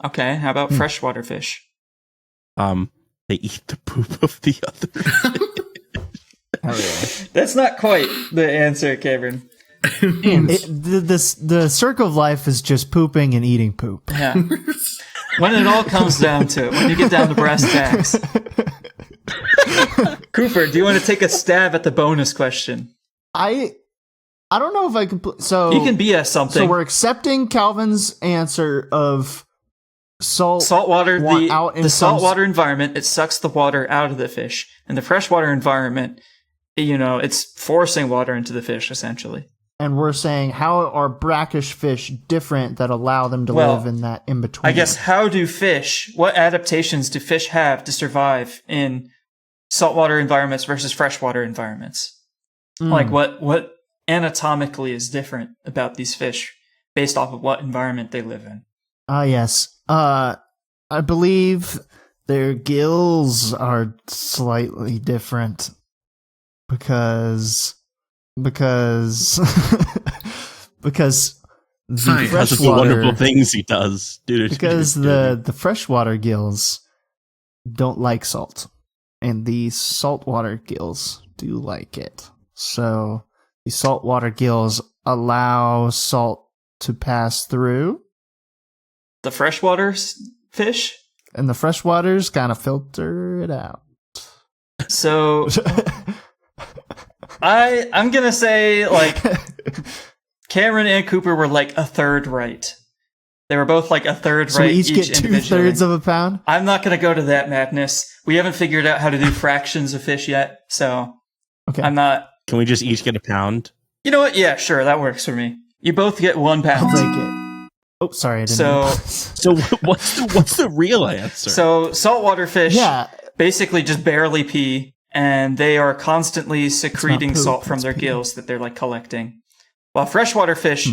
Okay, how about freshwater fish? They eat the poop of the other. Hell yeah. That's not quite the answer, Cameron. The circle of life is just pooping and eating poop. Yeah. When it all comes down to it, when you get down to brass tacks. Cooper, do you want to take a stab at the bonus question? I don't know if I can. So You can BS something. So we're accepting Calvin's answer of Saltwater, out in the some saltwater environment, it sucks the water out of the fish. In the freshwater environment, it's forcing water into the fish, essentially. And we're saying, how are brackish fish different that allow them to live in that in-between? I guess, what adaptations do fish have to survive in saltwater environments versus freshwater environments? Like, what anatomically is different about these fish based off of what environment they live in? Yes. I believe their gills are slightly different because because the Science. Because of the wonderful things he does. Because the freshwater gills don't like salt, and the saltwater gills do like it. So the saltwater gills allow salt to pass through. The freshwater fish? And the freshwaters kind of filter it out. So I'm gonna say, like, Cameron and Cooper were like a third right. They were both like a third So right. we each get 2/3 of a pound? I'm not gonna go to that madness. We haven't figured out how to do fractions of fish yet, so Okay. I'm not. Can we just each get a pound? You know what? Yeah, sure, that works for me. You both get 1 I'll pound. take it. Oh, sorry. I didn't So what's the real answer? So saltwater fish Yeah. basically just barely pee, and they are constantly secreting poop, salt from it's their pee. gills that they're like collecting. While freshwater fish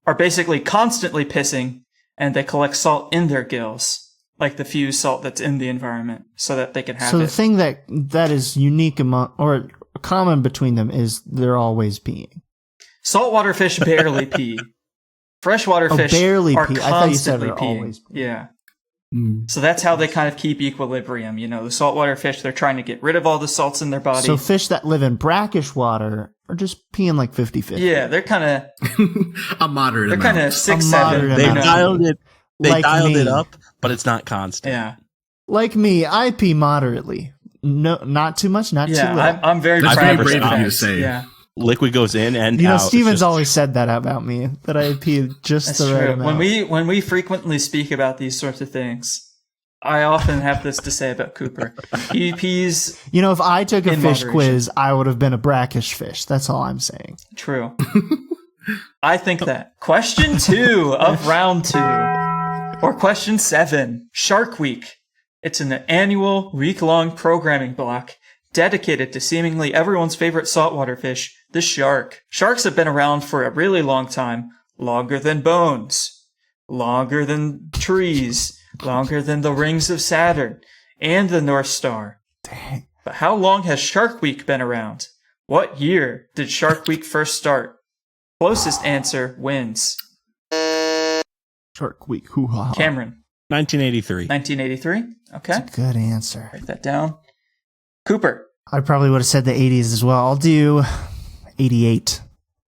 are basically constantly pissing, and they collect salt in their gills, like the few salt that's in the environment, so that they can have So it. the thing that is unique among, or common between them, is they're always peeing. Saltwater fish barely pee. Freshwater fish barely are pee. I thought you said constantly they're peeing. always peeing. Yeah. So that's how they kind of keep equilibrium. The saltwater fish, they're trying to get rid of all the salts in their body. So fish that live in brackish water are just peeing like 50-50. Yeah, they're kind of A moderate they're amount. kind of 6'7". moderate They amount. dialed it. They Like dialed me. it up, but it's not constant. Yeah. Like me, I pee moderately. No, not too much, not too Yeah, little. I'm very That's proud very of brave of that. you to say. Yeah, Liquid goes in and You know, out. It's Steven's just- always said that about me, that I pee just that's the right true. amount. When we frequently speak about these sorts of things, I often have this to say about Cooper. He pees. You know, if I took a In fish moderation. quiz, I would have been a brackish fish. That's all I'm saying. True. I think that. Question 2 of round 2. Or question 7. Shark Week. It's an annual week-long programming block dedicated to seemingly everyone's favorite saltwater fish, the shark. Sharks have been around for a really long time. Longer than bones. Longer than trees. Longer than the rings of Saturn. And the North Star. Dang. But how long has Shark Week been around? What year did Shark Week first start? Closest answer wins. Shark Week. Hoo-ha. Cameron, 1983. 1983. Okay, That's a good answer. write that down. Cooper, I probably would have said the 80s as well. I'll do 88.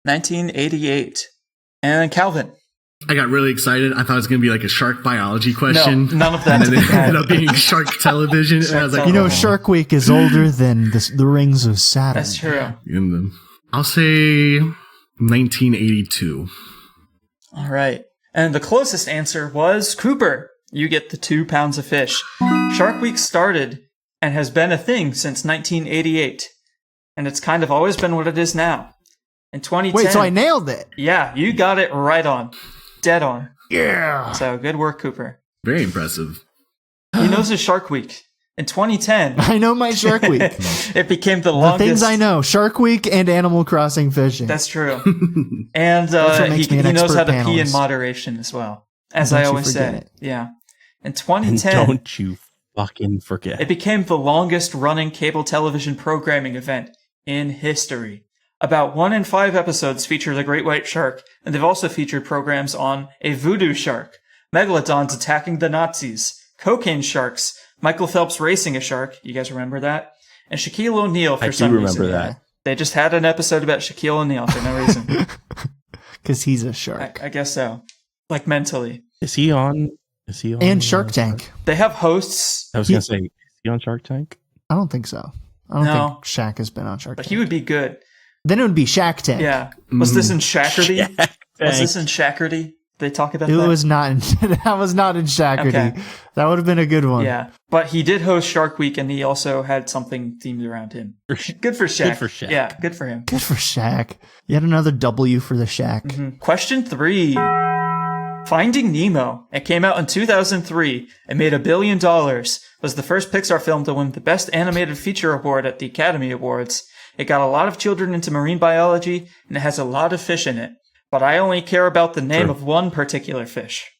1988. And Calvin. I got really excited. I thought it was going to be like a shark biology question. No, none of that. And then it ended up being shark television. And I was like, You know, Oh. Shark Week is older than the rings of Saturn. That's true. I'll say 1982. All right. And the closest answer was Cooper. You get the 2 pounds of fish. Shark Week started and has been a thing since 1988. And it's kind of always been what it is now. In 2010. Wait, so I nailed it. Yeah, you got it right on. Dead on. Yeah. So good work, Cooper. Very impressive. He knows his Shark Week. In 2010, I know my Shark Week. it became the The longest. things I know. Shark Week and Animal Crossing fishing. That's true. And what makes me an he knows how expert to pee in panelist. moderation as well, as Don't I you always forget say. it. Yeah. In And 2010, don't you fucking forget. it became the longest running cable television programming event in history. About 1 in 5 episodes feature the great white shark, and they've also featured programs on a voodoo shark, megalodons attacking the Nazis, cocaine sharks, Michael Phelps racing a shark. You guys remember that? And Shaquille O'Neal for I some do reason. remember that. They just had an episode about Shaquille O'Neal for no reason. Because he's a shark. I guess so. Like mentally. Is he on? Is he on? And Shark Tank. They have hosts, I was going to say, is he on Shark Tank? I don't think so. I don't No. think Shaq has been on Shark but Tank. he would be good. Then it would be Shaq Tank. Yeah. Was this in Shackerty? Was Tank. this in Shackerty? They talk about It that? was not in, that was not in Shackity. Okay. That would have been a good one. Yeah, but he did host Shark Week, and he also had something themed around him. Good for Shaq. Good for Shaq. Yeah, good for him. Good for Shaq. Yet another W for the Shaq. Question 3. Finding Nemo. It came out in 2003. It made $1 billion. Was the first Pixar film to win the Best Animated Feature Award at the Academy Awards. It got a lot of children into marine biology, and it has a lot of fish in it. But I only care about the name of one particular fish.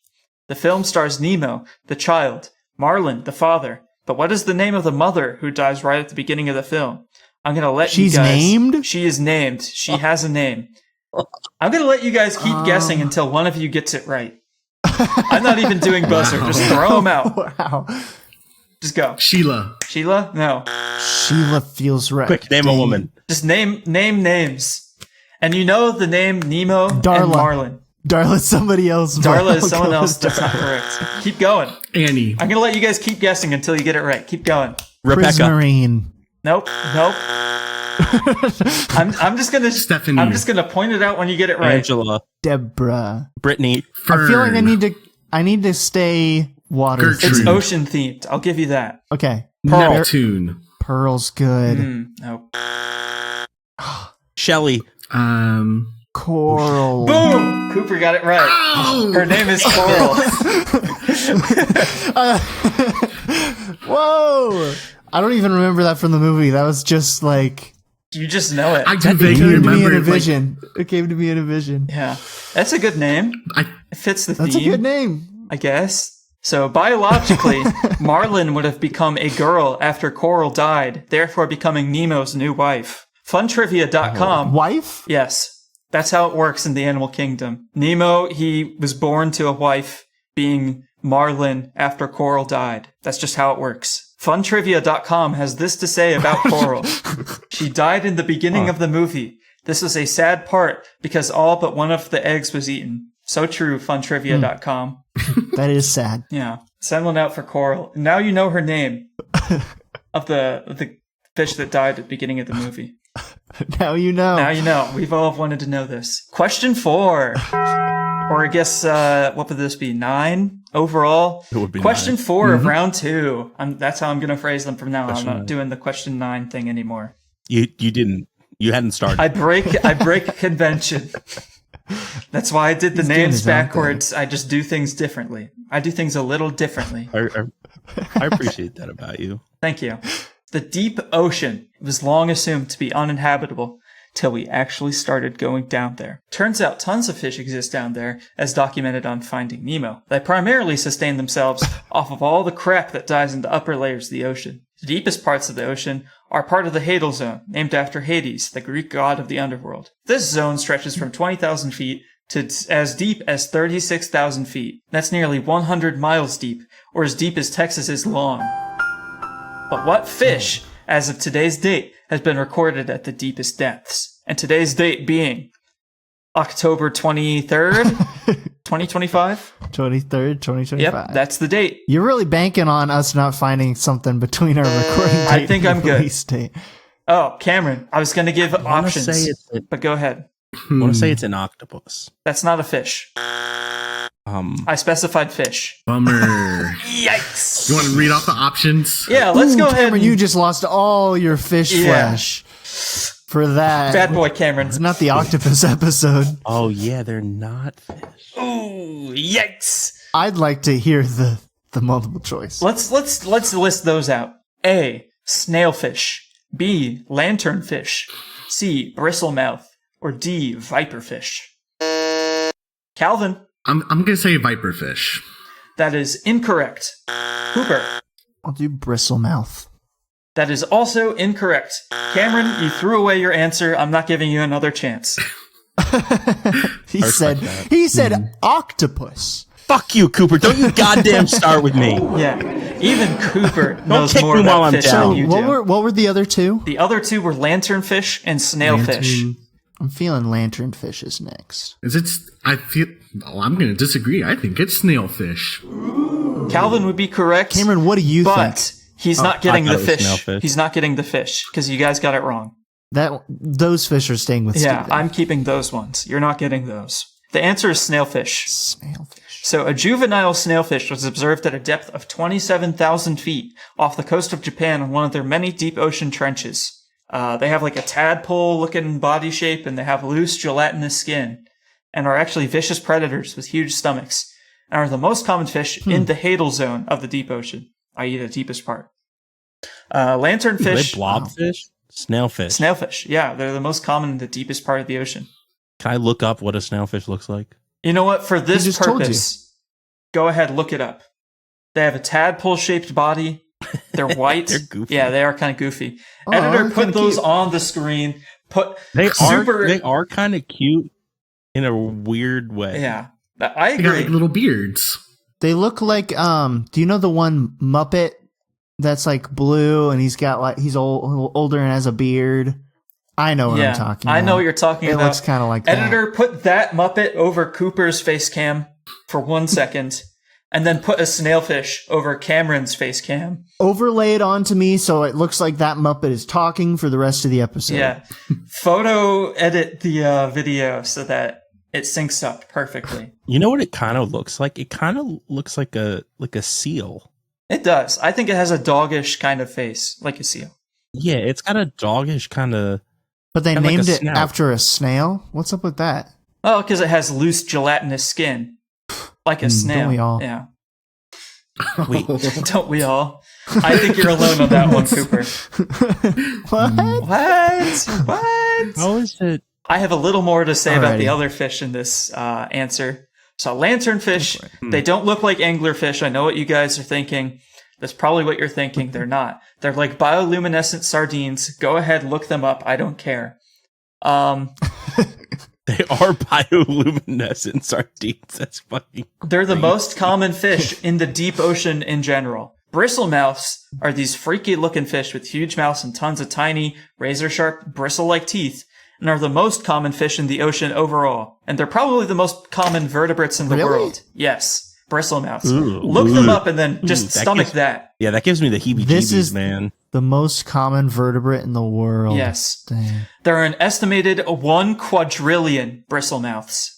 The film stars Nemo, the child, Marlin, the father. But what is the name of the mother who dies right at the beginning of the film? I'm going to let you guys... She's named? She is named. She has a name. I'm going to let you guys keep guessing until one of you gets it right. I'm not even doing buzzer. Just throw them out. Wow. Just go. Sheila. Sheila? No. Sheila feels right. Quick, name a woman. Just name names. And you know the name Nemo Darla. and Marlin. Darla's somebody else. Darla is I'll someone go else. with That's not correct. Keep going. Annie. I'm going to let you guys keep guessing until you get it right. Keep going. Rebecca. Prismarine. Nope. I'm just gonna Stephanie. I'm just gonna point it out when you get it right. Angela. Deborah. Brittany. Fern. I feel like I need to stay water. Gertrude. It's ocean themed. I'll give you that. Okay. Neptune. Pearl's good. Nope. Shelley. Coral. Boom! Cooper got it right. Oh! Her name is Coral. Whoa! I don't even remember that from the movie. That was just like You just know it. I do it vaguely came to me remember in a it. Like, vision. It came to me in a vision. Yeah, that's a good name. I, It fits the That's theme. a good name. I guess. So biologically, Marlin would have become a girl after Coral died, therefore becoming Nemo's new wife. Funtrivia.com. Wife? Yes. That's how it works in the animal kingdom. Nemo, he was born to a wife being Marlin after Coral died. That's just how it works. Funtrivia.com has this to say about Coral. She died in the beginning of the movie. This was a sad part because all but one of the eggs was eaten. So true, Funtrivia.com. That is sad. Yeah. Send one out for Coral. Now you know her name of the fish that died at the beginning of the movie. Now you know. Now you know. We've all wanted to know this. Question 4. Or I guess, what would this be? 9 overall? It would be Question 9. 4 of round 2. That's how I'm going to phrase them from now on. I'm Question not 9. doing the question 9 thing anymore. You didn't. You hadn't started. I break convention. That's why I did the He's doing names his own backwards. I just do things differently. I do things a little differently. I appreciate that about you. Thank you. The deep ocean was long assumed to be uninhabitable till we actually started going down there. Turns out tons of fish exist down there, as documented on Finding Nemo. They primarily sustain themselves off of all the crap that dies in the upper layers of the ocean. The deepest parts of the ocean are part of the Hadal Zone, named after Hades, the Greek god of the underworld. This zone stretches from 20,000 feet to as deep as 36,000 feet. That's nearly 100 miles deep, or as deep as Texas is long. But what fish, as of today's date, has been recorded at the deepest depths? And today's date being October 23rd, 2025? 23rd, 2025. Yep, that's the date. You're really banking on us not finding something between our recording date I think and I'm good. release date. Oh, Cameron, I was going to give wanna options, say it's- but go ahead. I want to say it's an octopus. That's not a fish. I specified fish. bummer. Yikes! You want to read off the options? Yeah, let's go ahead. Cameron, you just lost all your fish Yeah. flesh for that. Bad boy, Cameron. It's not the octopus episode. Oh yeah, they're not fish. Ooh, yikes! I'd like to hear the multiple choice. Let's list those out. A. Snailfish. B. Lanternfish. C. Bristlemouth. Or D. Viperfish. Calvin. I'm gonna say viperfish. That is incorrect. Cooper. I'll do bristlemouth. That is also incorrect. Cameron, you threw away your answer. I'm not giving you another chance. He said octopus. Fuck you, Cooper. Don't you goddamn start with me. Yeah. Even Cooper knows kick more me while about I'm fish down. than you do. What were the other two? The other two were lanternfish and snailfish. Lantern- I'm feeling lanternfish is next. Is it? I feel. Oh, I'm gonna disagree. I think it's snailfish. Calvin would be correct. Cameron, what do you but think? he's not getting I the thought it was fish. snailfish. He's not getting the fish because you guys got it wrong. Those fish are staying with Yeah, Steven. I'm keeping those ones. You're not getting those. The answer is snailfish. Snailfish. So a juvenile snailfish was observed at a depth of 27,000 feet off the coast of Japan in one of their many deep ocean trenches. They have like a tadpole-looking body shape, and they have loose, gelatinous skin, and are actually vicious predators with huge stomachs, and are the most common fish in the hadal zone of the deep ocean, i.e. the deepest part. Lanternfish. Blobfish? Snailfish. Snailfish, yeah. They're the most common in the deepest part of the ocean. Can I look up what a snailfish looks like? You know what? For this just told purpose, go ahead, look it up. They have a tadpole-shaped body. They're white. They're goofy. Yeah, they are kind of goofy. Editor, put those cute. on the screen. They are kind of cute in a weird way. Yeah, I They got agree. like little beards. They look like do you know the one Muppet that's like blue and he's got like he's older and has a beard? I know what I'm talking about. I know what you're talking about. It looks kind of like that. Editor, put that Muppet over Cooper's face cam for 1 second, and then put a snailfish over Cameron's face cam. Overlay it onto me so it looks like that Muppet is talking for the rest of the episode. Yeah. Photo edit the video so that it syncs up perfectly. You know what it kind of looks like? It kind of looks like a seal. It does. I think it has a doggish kind of face, like a seal. Yeah, it's got a doggish kind of. But they Kinda like named a it snout. after a snail? What's up with that? Oh, because it has loose gelatinous skin. Like a snail. Don't we all? Yeah. Wait, Don't we all? I think you're alone on that one, Cooper. What? What? how is it? I have a little more to say about the Alrighty. other fish in this answer. So lanternfish, they don't look like anglerfish. I know what you guys are thinking. That's probably what you're thinking. They're not. They're like bioluminescent sardines. Go ahead, look them up. I don't care. They are bioluminescent sardines. That's fucking. They're the most common fish in the deep ocean in general. Bristlemouths are these freaky looking fish with huge mouths and tons of tiny, razor sharp, bristle-like teeth, and are the most common fish in the ocean overall. And they're probably the most common vertebrates in the Really? world. Yes, bristlemouths. Ooh, Look them up and then just that stomach gives- that. Yeah, that gives me the heebie-jeebies, This is- man. The most common vertebrate in the world. Yes. Dang. There are an estimated 1 quadrillion bristlemouths.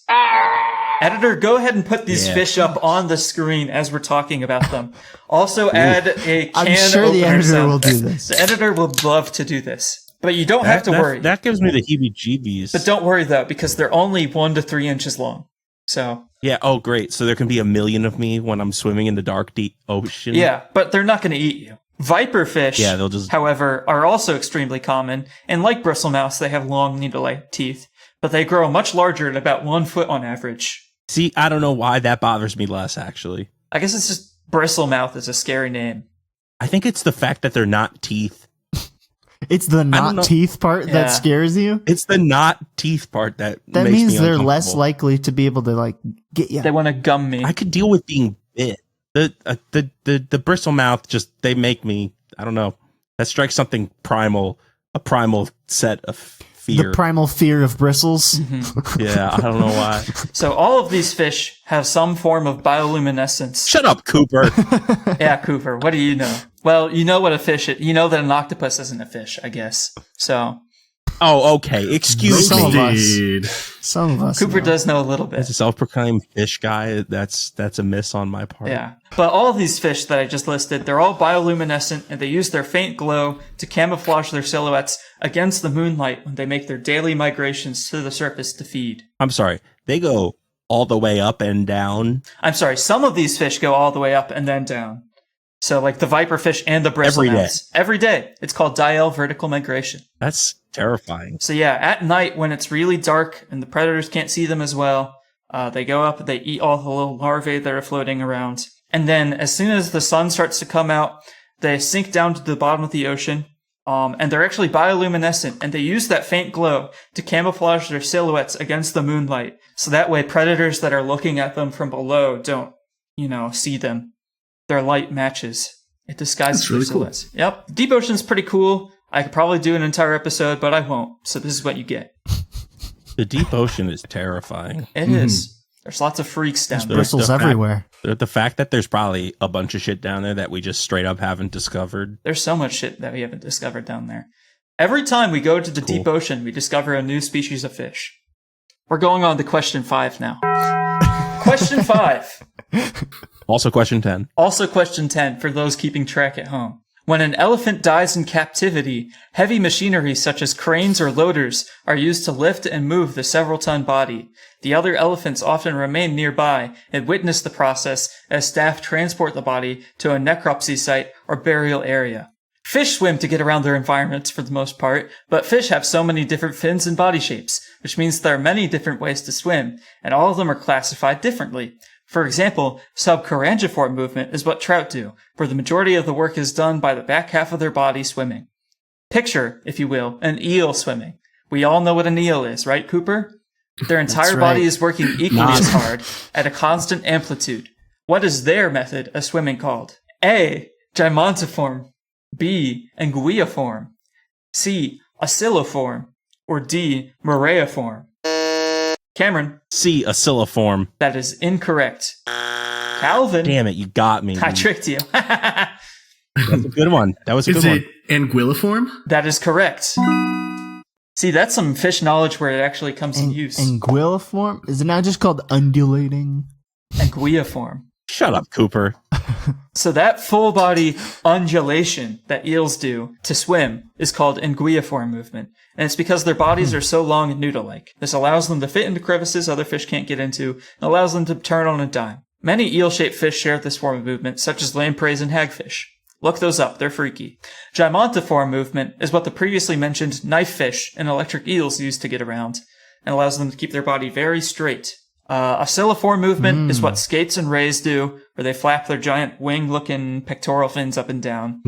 Editor, go ahead and put these Yeah. fish up on the screen as we're talking about them. Also add a can I'm sure the opener editor sound will do effect. this. The editor will love to do this. But you don't have to worry. That gives me the heebie-jeebies. But don't worry though, because they're only 1 to 3 inches long. So Yeah. Oh, great. So there can be a million of me when I'm swimming in the dark, deep ocean. yeah, but they're not going to eat you. Viperfish, Yeah, they'll just. however, are also extremely common, and like bristlemouths, they have long needle-like teeth, but they grow much larger at about 1 foot on average. See, I don't know why that bothers me less. Actually, I guess it's just bristlemouth is a scary name. I think it's the fact that they're not teeth. It's the know. not teeth part Yeah. that scares you? It's the not teeth part that That makes means me they're less uncomfortable. likely to be able to like get you. They want to gum me. I could deal with being bit. The bristle mouth just they make me. I don't know. That strikes something primal. A primal set of fear. The primal fear of bristles. Yeah, I don't know why. So all of these fish have some form of bioluminescence. Shut up, Cooper. Yeah, Cooper, what do you know? Well, you know what a fish is. You know that an octopus isn't a fish, I guess. So Oh, okay. Excuse Some of me. us. Indeed. Some of us. Cooper know. does know a little bit. As a self-proclaimed fish guy, that's a miss on my part. Yeah. But all of these fish that I just listed, they're all bioluminescent and they use their faint glow to camouflage their silhouettes against the moonlight when they make their daily migrations to the surface to feed. I'm sorry. They go all the way up and down. I'm sorry, some of these fish go all the way up and then down. So like the viperfish and the Every day. bristlemouths. Every day. It's called diel vertical migration. That's terrifying. So yeah, at night when it's really dark and the predators can't see them as well, they go up, they eat all the little larvae that are floating around. And then as soon as the sun starts to come out, they sink down to the bottom of the ocean. And they're actually bioluminescent, and they use that faint glow to camouflage their silhouettes against the moonlight. So that way predators that are looking at them from below don't, see them. Their light matches. It disguises That's their really cool. silhouettes. Yep. Deep Ocean's pretty cool. I could probably do an entire episode, but I won't. So this is what you get. The deep ocean is terrifying. It is. There's lots of freaks down there. Bristles The fact- everywhere. The fact that there's probably a bunch of shit down there that we just straight up haven't discovered. There's so much shit that we haven't discovered down there. Every time we go to the deep ocean, we discover a new species of fish. We're going on to question 5 now. Question 5. Also question 10. Also question 10 for those keeping track at home. When an elephant dies in captivity, heavy machinery such as cranes or loaders are used to lift and move the several-ton body. The other elephants often remain nearby and witness the process as staff transport the body to a necropsy site or burial area. Fish swim to get around their environments for the most part, but fish have so many different fins and body shapes, which means there are many different ways to swim, and all of them are classified differently. For example, subchorangiform movement is what trout do, where the majority of the work is done by the back half of their body swimming. Picture, if you will, an eel swimming. We all know what an eel is, right, Cooper? Their entire body is working equally as hard, at a constant amplitude. What is their method of swimming called? A. Gymontiform. B. Anguilliform. C. Oscilliform. Or D. Moreiform. Cameron. C. Oscilliform. That is incorrect. Calvin. Damn it, you got me. I tricked you. That's a good one. That was a Is good one. it anguilliform? That is correct. See, that's some fish knowledge where it actually comes in use. Anguilliform? Is it now just called undulating? Anguilliform. Shut up, Cooper. So that full body undulation that eels do to swim is called anguilliform movement. And it's because their bodies are so long and noodle-like. This allows them to fit into crevices other fish can't get into, and allows them to turn on a dime. Many eel-shaped fish share this form of movement, such as lampreys and hagfish. Look those up, they're freaky. Gymontiform movement is what the previously mentioned knife fish and electric eels use to get around, and allows them to keep their body very straight. Oscilliform movement is what skates and rays do, where they flap their giant wing-looking pectoral fins up and down.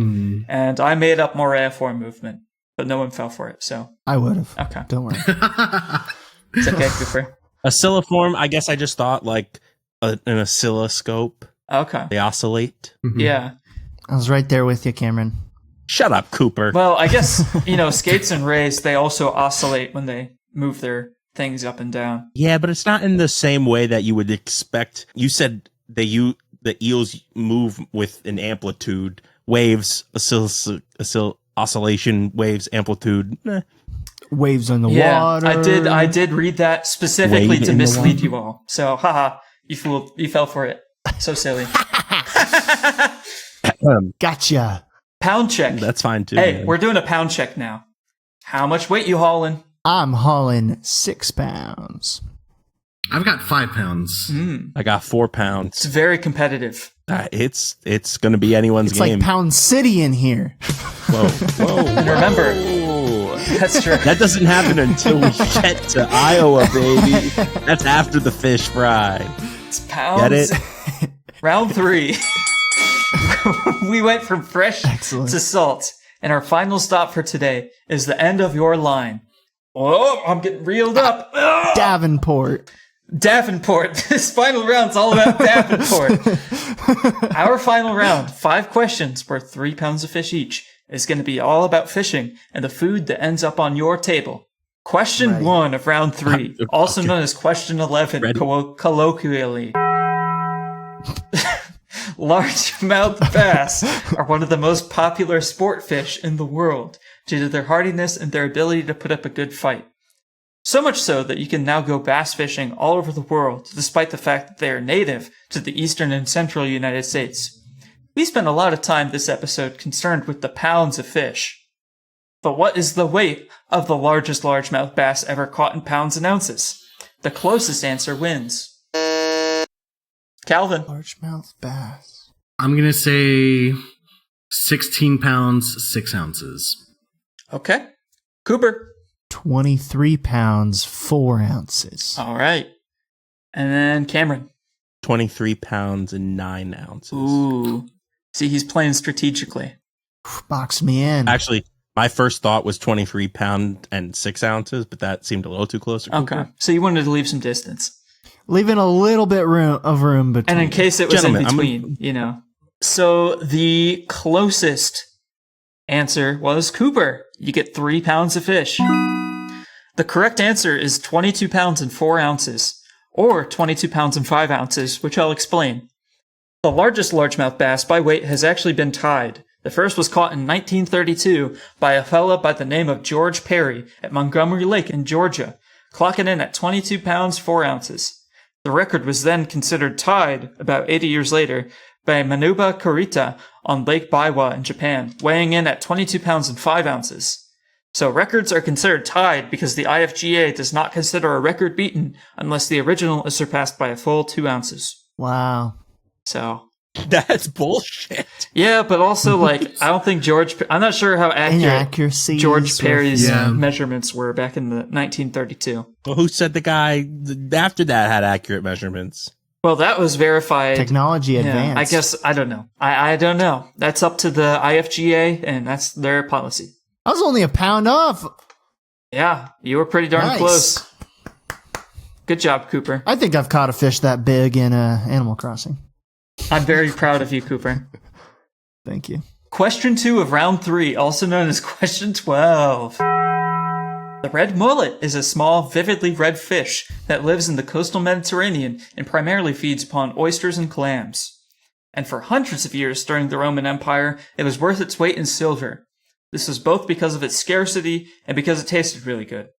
And I made up Moreiform movement, but no one fell for it, so. I would have. Okay. Don't worry. It's okay, Cooper. Oscilliform, I guess I just thought like an oscilloscope. Okay. They oscillate. Yeah. I was right there with you, Cameron. Shut up, Cooper. Well, I guess, skates and rays, they also oscillate when they move their things up and down. Yeah, but it's not in the same way that you would expect. You said the eels move with an amplitude, waves, oscillation, waves, amplitude. Waves on the Yeah, water. I did read that specifically Wade to in the mislead water. you all. So, haha, you fool, you fell for it. So silly. Gotcha. Pound check. That's fine too. Hey, man. we're doing a pound check now. How much weight you hauling? I'm hauling 6 pounds. I've got 5 pounds. I got 4 It's pounds. very competitive. It's going to be anyone's It's game. like Pound City in here. Whoa. And remember, that's true. That doesn't happen until we get to Iowa, baby. That's after the fish fry. It's pounds. Get it? Round 3. We went from fresh Excellent. to salt. And our final stop for today is the end of your line. Oh, I'm getting reeled up. Ugh. Davenport. Davenport. This final round's all about Davenport. Our final round, 5 questions worth 3 pounds of fish each, is going to be all about fishing and the food that ends up on your table. Question 1 of round 3, also known as question 11 colloquially. Largemouth bass are one of the most popular sport fish in the world due to their hardiness and their ability to put up a good fight. So much so that you can now go bass fishing all over the world, despite the fact that they are native to the eastern and central United States. We spent a lot of time this episode concerned with the pounds of fish. But what is the weight of the largest largemouth bass ever caught in pounds and ounces? The closest answer wins. Calvin. Largemouth bass. I'm going to say 16 pounds, 6 ounces. Okay. Cooper. 23 pounds, 4 ounces. All right. And then Cameron. 23 pounds and 9 ounces. Ooh. See, he's playing strategically. Box me in. Actually, my first thought was 23 pound and 6 ounces, but that seemed a little too close to Cooper. Okay. So you wanted to leave some distance. Leaving a little bit of room between. And in case it was Gentlemen, in between, So the closest answer was Cooper. You get 3 pounds of fish. The correct answer is 22 pounds and 4 ounces, or 22 pounds and 5 ounces, which I'll explain. The largest largemouth bass by weight has actually been tied. The first was caught in 1932 by a fella by the name of George Perry at Montgomery Lake in Georgia. clocking in at 22 pounds 4 ounces. The record was then considered tied about 80 years later by Manuba Kurita on Lake Biwa in Japan, weighing in at 22 pounds and 5 ounces. So records are considered tied because the IFGA does not consider a record beaten unless the original is surpassed by a full 2 ounces. Wow. So That's bullshit. yeah, but also like I don't think I'm not sure how accurate Inaccuracies George Perry's Yeah. measurements were back in the 1932. Well, who said the guy after that had accurate measurements? Well, that was verified. Technology Yeah, advanced. I guess I don't know. I don't know. That's up to the IFGA, and that's their policy. I was only a pound off. Yeah, you were pretty darn Nice. close. Good job, Cooper. I think I've caught a fish that big in Animal Crossing. I'm very proud of you, Cooper. Thank you. Question 2 of round 3, also known as question 12. The red mullet is a small, vividly red fish that lives in the coastal Mediterranean and primarily feeds upon oysters and clams. And for hundreds of years during the Roman Empire, it was worth its weight in silver. This was both because of its scarcity and because it tasted really good.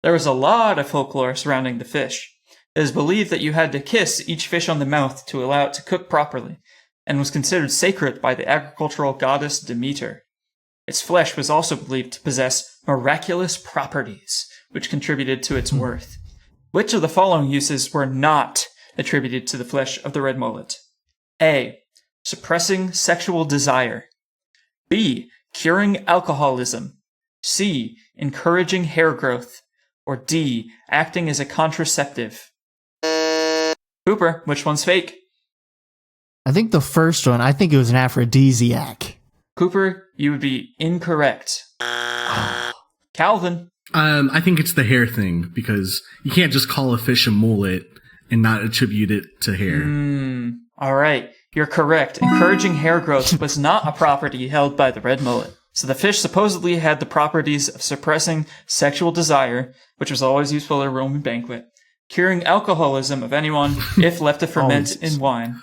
There was a lot of folklore surrounding the fish. It is believed that you had to kiss each fish on the mouth to allow it to cook properly, and was considered sacred by the agricultural goddess Demeter. Its flesh was also believed to possess miraculous properties, which contributed to its worth. Which of the following uses were not attributed to the flesh of the red mullet? A. Suppressing sexual desire. B. Curing alcoholism. C. Encouraging hair growth. Or D. Acting as a contraceptive. Cooper, which one's fake? I think the first one, I think it was an aphrodisiac. Cooper, you would be incorrect. Calvin. I think it's the hair thing because you can't just call a fish a mullet and not attribute it to hair. All right, you're correct. Encouraging hair growth was not a property held by the red mullet. So the fish supposedly had the properties of suppressing sexual desire, which was always useful at a Roman banquet, curing alcoholism of anyone if left to ferment in wine.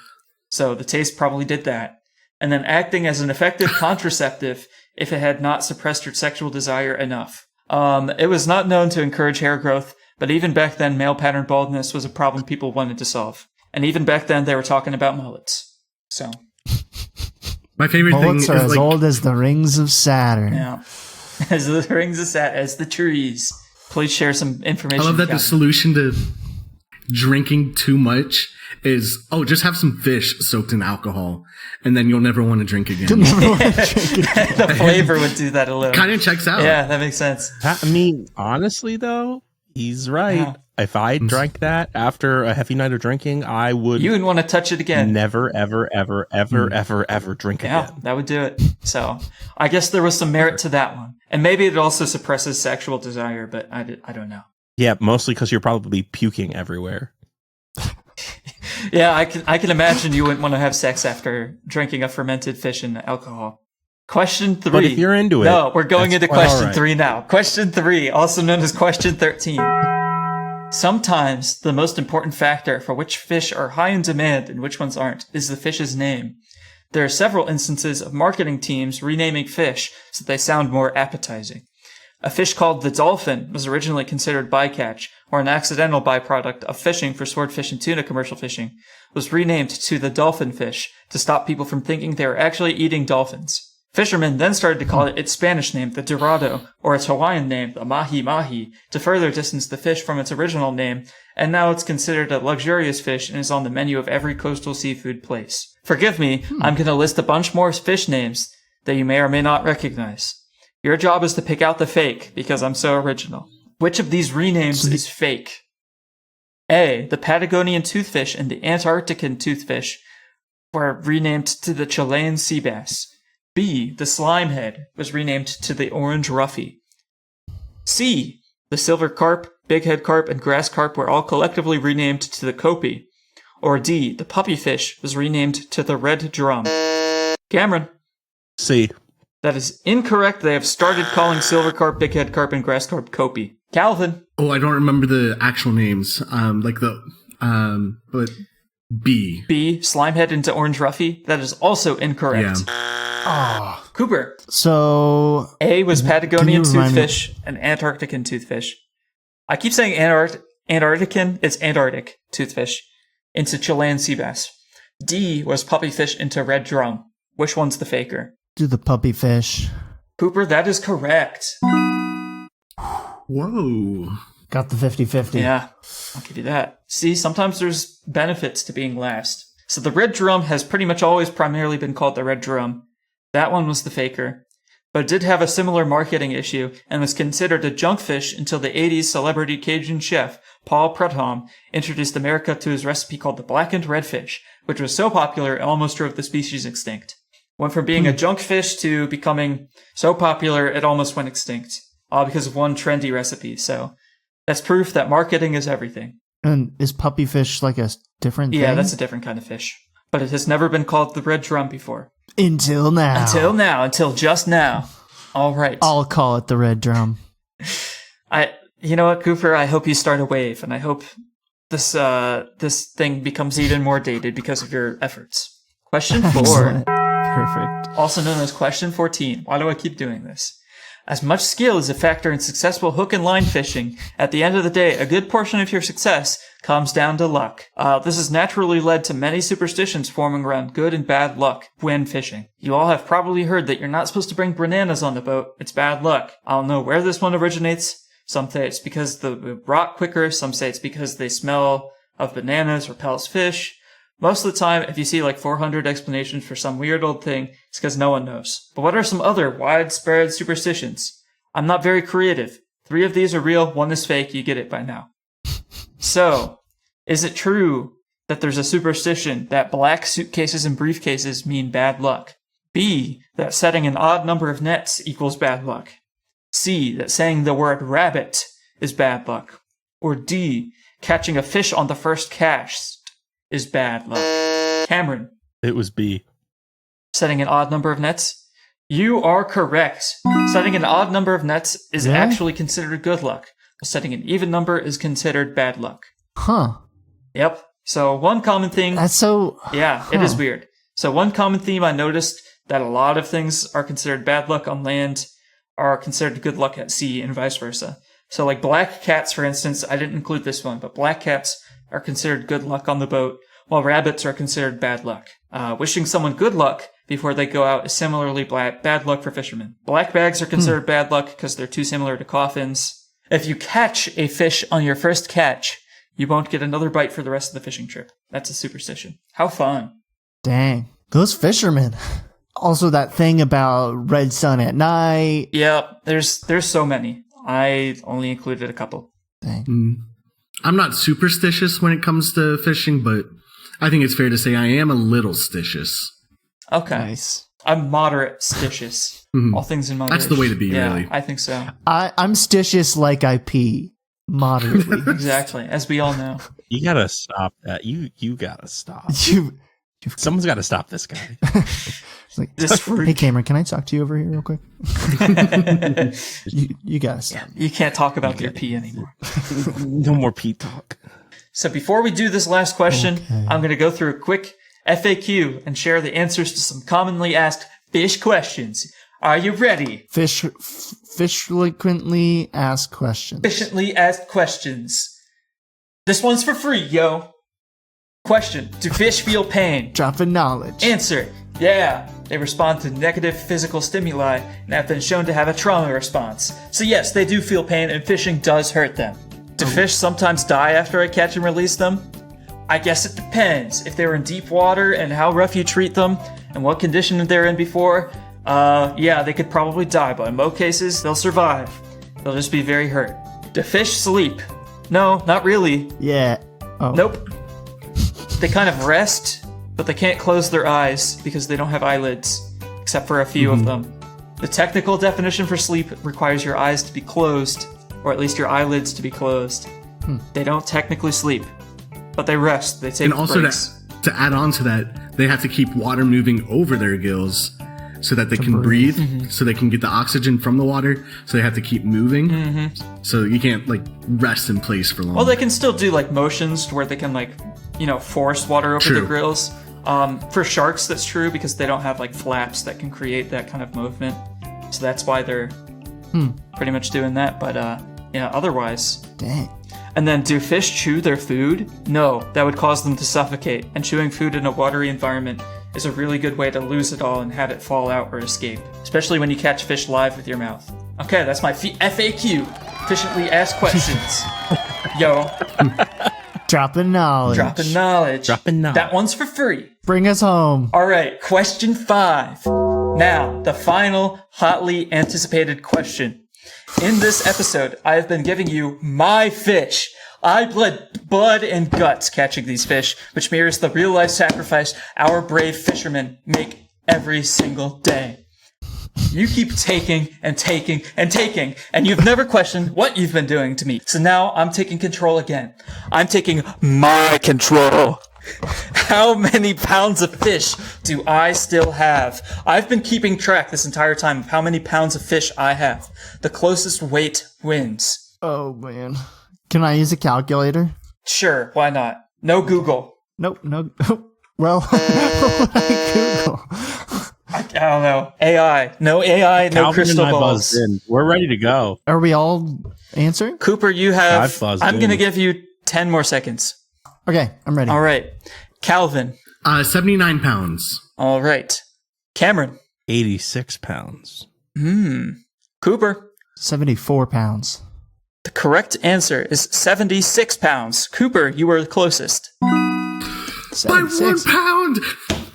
So the taste probably did that. And then acting as an effective contraceptive if it had not suppressed your sexual desire enough. It was not known to encourage hair growth, but even back then, male pattern baldness was a problem people wanted to solve. And even back then, they were talking about mullets. So, My favorite Bullets thing are is as like old as the rings of Saturn. yeah. As the rings of Sat, as the trees. Please share some information. I love that the Calvin. solution to drinking too much is just have some fish soaked in alcohol, and then you'll never want to drink again. The flavor would do that a little. Kind of checks out. Yeah, that makes sense. I mean, honestly, though, he's right. Yeah. If I drank that after a heavy night of drinking, I would You wouldn't want to touch it again. never, ever, ever, ever, ever, ever drink Yeah, again. that would do it. So, I guess there was some merit to that one. And maybe it also suppresses sexual desire, but I don't know. Yeah, mostly because you're probably puking everywhere. Yeah, I can imagine you wouldn't want to have sex after drinking a fermented fish and alcohol. Question 3. But if you're into it, No, we're going that's into quite question all right. 3 now. Question 3, also known as question 13. Sometimes the most important factor for which fish are high in demand and which ones aren't is the fish's name. There are several instances of marketing teams renaming fish so they sound more appetizing. A fish called the dolphin was originally considered bycatch, or an accidental byproduct of fishing for swordfish and tuna commercial fishing, was renamed to the dolphin fish to stop people from thinking they were actually eating dolphins. Fishermen then started to call it its Spanish name, the dorado, or its Hawaiian name, the mahi-mahi, to further distance the fish from its original name, and now it's considered a luxurious fish and is on the menu of every coastal seafood place. Forgive me, I'm going to list a bunch more fish names that you may or may not recognize. Your job is to pick out the fake, because I'm so original. Which of these renames is fake? A. The Patagonian toothfish and the Antarctican toothfish were renamed to the Chilean sea bass. B. The slimehead was renamed to the orange ruffy. C. The silver carp, bighead carp, and grass carp were all collectively renamed to the kopi. Or D. The puppyfish was renamed to the red drum. Cameron. See, That is incorrect. They have started calling silver carp, bighead carp, and grass carp kopi. Calvin. Oh, I don't remember the actual names. But B. B. Slimehead into orange ruffy. That is also incorrect. Oh. Cooper. So A was Patagonian Can you remind me- toothfish and Antarctican toothfish. I keep saying Antarctican. It's Antarctic toothfish into Chilean sea bass. D was puppyfish into red drum. Which one's the faker? Do the puppy fish. Cooper, that is correct. Whoa. Got the 50-50. Yeah, I'll give you that. See, sometimes there's benefits to being last. So the red drum has pretty much always primarily been called the red drum. That one was the faker. But it did have a similar marketing issue and was considered a junk fish until the 80s celebrity Cajun chef Paul Prudhomme introduced America to his recipe called the blackened redfish, which was so popular it almost drove the species extinct. Went from being a junk fish to becoming so popular it almost went extinct, all because of one trendy recipe. So that's proof that marketing is everything. And is puppy fish like a different thing? Yeah, that's a different kind of fish. But it has never been called the red drum before. Until now. Until just now. All right. I'll call it the red drum. You know what, Cooper? I hope you start a wave, and I hope this thing becomes even more dated because of your efforts. Question 4. Excellent. Perfect. Also known as question 14. Why do I keep doing this? As much skill is a factor in successful hook and line fishing, at the end of the day, a good portion of your success comes down to luck. This has naturally led to many superstitions forming around good and bad luck when fishing. You all have probably heard that you're not supposed to bring bananas on the boat. It's bad luck. I don't know where this one originates. Some say it's because they rot quicker. Some say it's because they smell of bananas repels fish. Most of the time, if you see like 400 explanations for some weird old thing, it's because no one knows. But what are some other widespread superstitions? I'm not very creative. 3 of these are real, 1 is fake, you get it by now. So, is it true that there's a superstition that black suitcases and briefcases mean bad luck? B, that setting an odd number of nets equals bad luck? C, that saying the word rabbit is bad luck? Or D, catching a fish on the first cast is bad luck? Cameron. It was B. Setting an odd number of nets? You are correct. Setting an odd number of nets is actually considered good luck. Setting an even number is considered bad luck. Huh. Yep. So one common thing... That's so... Yeah, it is weird. So one common theme I noticed that a lot of things are considered bad luck on land are considered good luck at sea and vice versa. So like black cats, for instance, I didn't include this one, but black cats are considered good luck on the boat, while rabbits are considered bad luck. Wishing someone good luck before they go out is similarly bad luck for fishermen. Black bags are considered bad luck because they're too similar to coffins. If you catch a fish on your first catch, you won't get another bite for the rest of the fishing trip. That's a superstition. How fun. Dang. Those fishermen. Also that thing about red sun at night. Yep, there's so many. I only included a couple. Dang. I'm not superstitious when it comes to fishing, but I think it's fair to say I am a little stitious. Okay. Nice. I'm moderate stitious. All things in moderation. That's the way to be, yeah, really. I think so. I'm stitious like I pee. Moderately. Exactly, as we all know. You gotta stop that. You gotta stop. Someone's gotta stop this guy. It's like, hey Cameron, can I talk to you over here real quick? you gotta stop. You can't talk about your pee anymore. No more pee talk. So before we do this last question, I'm going to go through a quick FAQ and share the answers to some commonly asked fish questions. Are you ready? Fish frequently asked questions. Efficiently asked questions. This one's for free, yo. Question: do fish feel pain? Dropping knowledge. Answer: yeah. They respond to negative physical stimuli and have been shown to have a trauma response. So yes, they do feel pain and fishing does hurt them. Do fish sometimes die after I catch and release them? I guess it depends. If they were in deep water and how rough you treat them and what condition they're in before, yeah, they could probably die, but in most cases, they'll survive. They'll just be very hurt. Do fish sleep? No, not really. Yeah. Oh. Nope. They kind of rest, but they can't close their eyes because they don't have eyelids, except for a few of them. The technical definition for sleep requires your eyes to be closed, or at least your eyelids to be closed. They don't technically sleep, but they rest. They take And also breaks. to add on to that, they have to keep water moving over their gills so that they can breathe, so they can get the oxygen from the water, so they have to keep moving. So you can't like rest in place for long. Well, they can still do like motions where they can like, force water over their grills. For sharks, that's true because they don't have like flaps that can create that kind of movement. So that's why they're pretty much doing that. But otherwise, Dang. And then, do fish chew their food? No, that would cause them to suffocate, and chewing food in a watery environment is a really good way to lose it all and have it fall out or escape, especially when you catch fish live with your mouth. Okay, that's my FAQ, efficiently asked questions. Yo. Dropping knowledge. Dropping knowledge. That one's for free. Bring us home. All right, question 5. Now, the final hotly anticipated question. In this episode, I have been giving you my fish. I bled blood and guts catching these fish, which mirrors the real-life sacrifice our brave fishermen make every single day. You keep taking and taking and taking, and you've never questioned what you've been doing to me. So now I'm taking control again. I'm taking my control. How many pounds of fish do I still have? I've been keeping track this entire time of how many pounds of fish I have. The closest weight wins. Oh, man. Can I use a calculator? Sure, why not? No Google. Nope, no. Well, what would I Google? I don't know. AI. No AI, no Calvin crystal and I balls. buzzed in. We're ready to go. Are we all answering? Cooper, you have... I've buzzed I'm going to in. give you 10 more seconds. Okay, I'm ready. All right. Calvin. 79 pounds. All right. Cameron. 86 pounds. Cooper. 74 pounds. The correct answer is 76 pounds. Cooper, you were the closest. By 1 76. pound!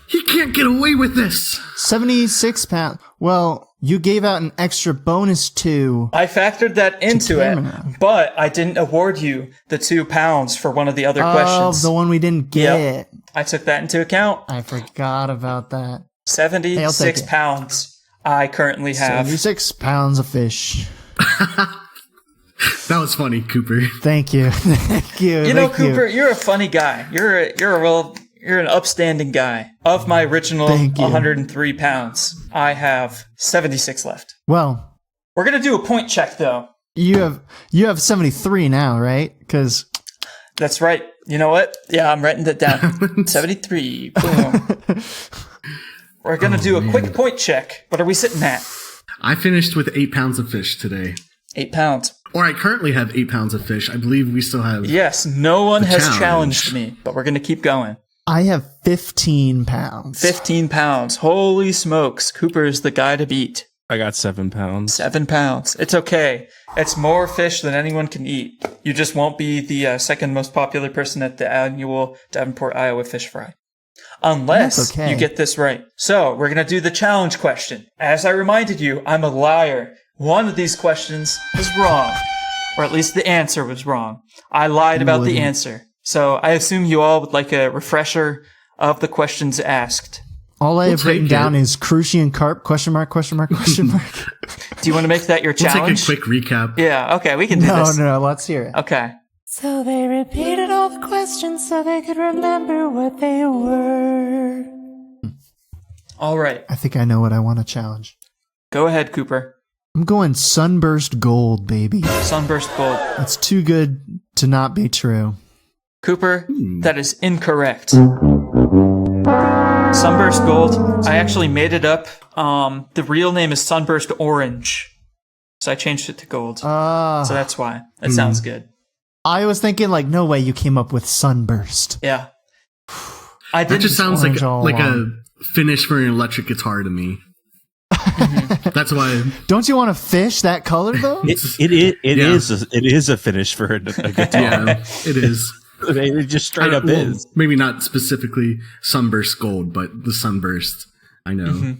He can't get away with this! 76 pounds. Well, you gave out an extra bonus to... I factored that into it, Cameron. but I didn't award you the 2 pounds for one of the other Oh, questions. the one we didn't get. I took that into account. I forgot about that. 76 it. pounds I currently have. 76 pounds of fish. That was funny, Cooper. Thank you. Thank you. You know, Thank Cooper, you're a funny guy. You're an upstanding guy. Of my original Thank you. 103 pounds, I have 76 left. Well, We're gonna do a point check though. you have 73 now, right? Because That's right. You know what? Yeah, I'm writing that down. 73. Boom. We're gonna do a quick point check. What are we sitting at? I finished with 8 pounds of fish today. 8 pounds. Or I currently have 8 pounds of fish. I believe we still have... Yes, no one has challenge. challenged me, but we're gonna keep going. I have 15 pounds. 15 pounds. Holy smokes. Cooper is the guy to beat. I got 7 pounds. 7 pounds. It's okay. It's more fish than anyone can eat. You just won't be the second most popular person at the annual Davenport, Iowa Fish Fry. Unless That's okay. you get this right. So, we're going to do the challenge question. As I reminded you, I'm a liar. One of these questions was wrong. Or at least the answer was wrong. I lied about the Wouldn't. answer. So, I assume you all would like a refresher of the questions asked. All I We'll have written take down it. is Crucian carp, question mark, question mark, question mark. Do you want to make that your We'll challenge? take a quick recap. Yeah, okay, we can do No, this. no, let's hear it. Okay. So they repeated all the questions so they could remember what they were. All right. I think I know what I want to challenge. Go ahead, Cooper. I'm going sunburst gold, baby. Sunburst Gold. That's too good to not be true. Cooper, that is incorrect. Sunburst Gold, I actually made it up. The real name is Sunburst Orange. So I changed it to gold. So that's why. That sounds good. I was thinking, like, no way you came up with sunburst. Yeah. I That didn't. just sounds like orange all like a along. finish for an electric guitar to me. That's why. Don't you want a fish that color, though? It is a finish for a guitar. Yeah, it is. It just straight up Well, is. maybe not specifically sunburst gold, but the sunburst, I know,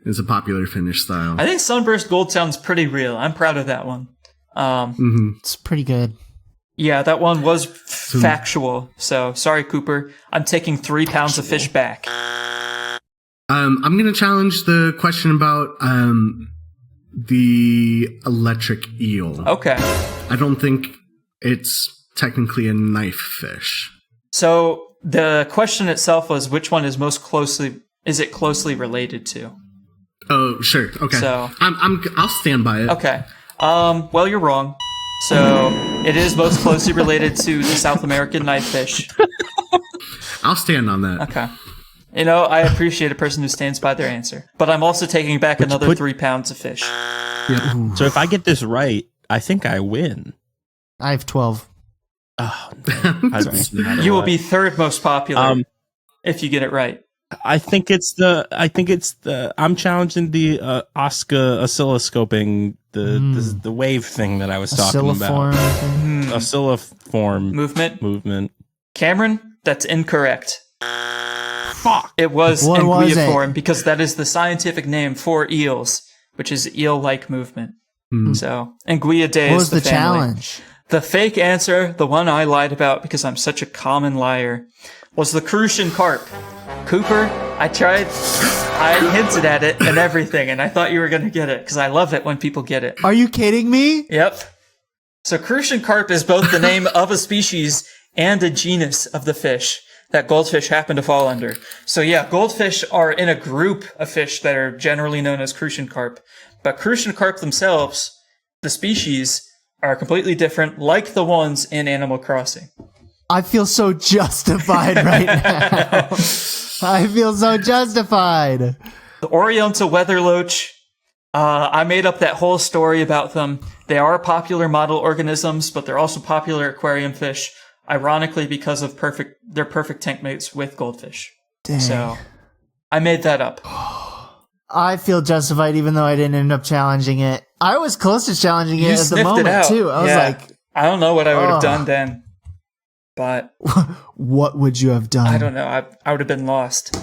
is a popular finish style. I think Sunburst Gold sounds pretty real. I'm proud of that one. It's pretty good. Yeah, that one was factual. So sorry, Cooper. I'm taking 3 pounds of fish back. I'm going to challenge the question about the electric eel. Okay. I don't think it's technically a knife fish. So the question itself was which one is it closely related to? Oh, sure. Okay. So- I'll stand by it. Okay. Well, you're wrong. So it is most closely related to the South American knifefish. I'll stand on that. Okay. You know, I appreciate a person who stands by their answer. But I'm also taking back another 3 pounds of fish. Yeah. So if I get this right, I think I win. I have 12. Oh, no. You will be third most popular if you get it right. I think it's the. I'm challenging the oscilloscoping the wave thing that I was talking about. Oscilliform movement. Cameron, that's incorrect. Fuck. It was What was anguilliform it? because that is the scientific name for eels, which is eel-like movement. So, anguillidae What is was the family. challenge? The fake answer, the one I lied about because I'm such a common liar, was the crucian carp. Cooper, I hinted at it and everything, and I thought you were going to get it because I love it when people get it. Are you kidding me? Yep. So crucian carp is both the name of a species and a genus of the fish that goldfish happen to fall under. So yeah, goldfish are in a group of fish that are generally known as crucian carp. But crucian carp themselves, the species, are completely different, like the ones in Animal Crossing. I feel so justified right now. I feel so justified. The Oriental weather loach, I made up that whole story about them. They are popular model organisms, but they're also popular aquarium fish, ironically because of their perfect tank mates with goldfish. Dang. So I made that up. I feel justified even though I didn't end up challenging it. I was close to challenging it at the sniffed it moment out. too. I was like, I don't know what I would have done then, but what would you have done? I don't know. I would have been lost.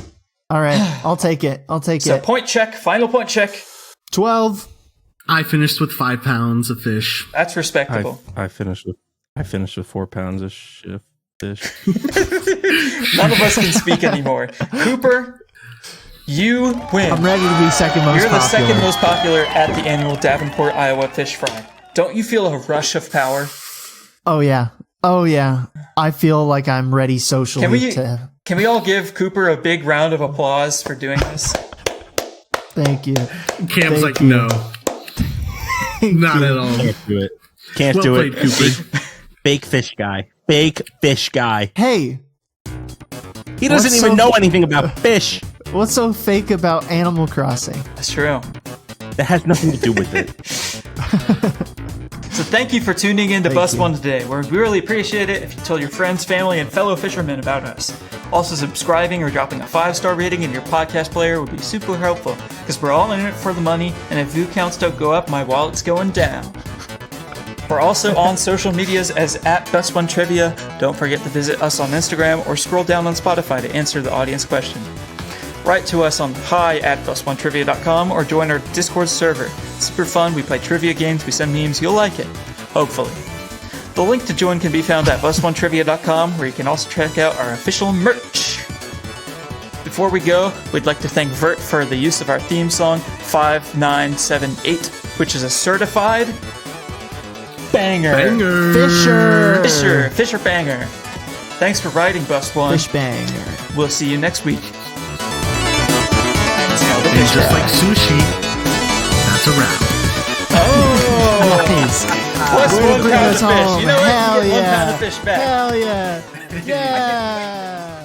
All right, I'll take it. So point check, final point check. 12. I finished with 5 pounds of fish. That's respectable. I finished with 4 pounds of fish. None of us can speak anymore. Cooper, you win. I'm ready to be second most You're the popular. second most popular at the annual Davenport, Iowa Fish Fry. Don't you feel a rush of power? Oh yeah. I feel like I'm ready socially Can we all give Cooper a big round of applause for doing this? Thank you. Cam's Thank like, you. no. Not at all. Can't do it. Can't Well do played, it. Cooper. Fake fish guy. Fake fish guy. Hey, He doesn't What's even so- know anything about fish. what's so fake about Animal Crossing? That's true. That has nothing to do with it. So thank you for tuning in to Thank Bus you. One today. We really appreciate it if you tell your friends, family, and fellow fishermen about us. Also, subscribing or dropping a 5-star rating in your podcast player would be super helpful because we're all in it for the money, and if view counts don't go up, my wallet's going down. We're also on social medias as @BustOneTrivia. Don't forget to visit us on Instagram or scroll down on Spotify to answer the audience question. Write to us on hi@bustonetrivia.com or join our Discord server. It's super fun. We play trivia games. We send memes. You'll like it. Hopefully. The link to join can be found at bustonetrivia.com, where you can also check out our official merch. Before we go, we'd like to thank Vert for the use of our theme song, 5978, which is a certified banger. Fisher banger. Thanks for writing, Bus One. Fish banger. We'll see you next week. And just like sushi, that's a wrap. Oh! Nice. Plus Way to 1 bring pound of us fish. home. You know what? Hell You get 1 yeah. pound of fish back. Hell yeah. Yeah.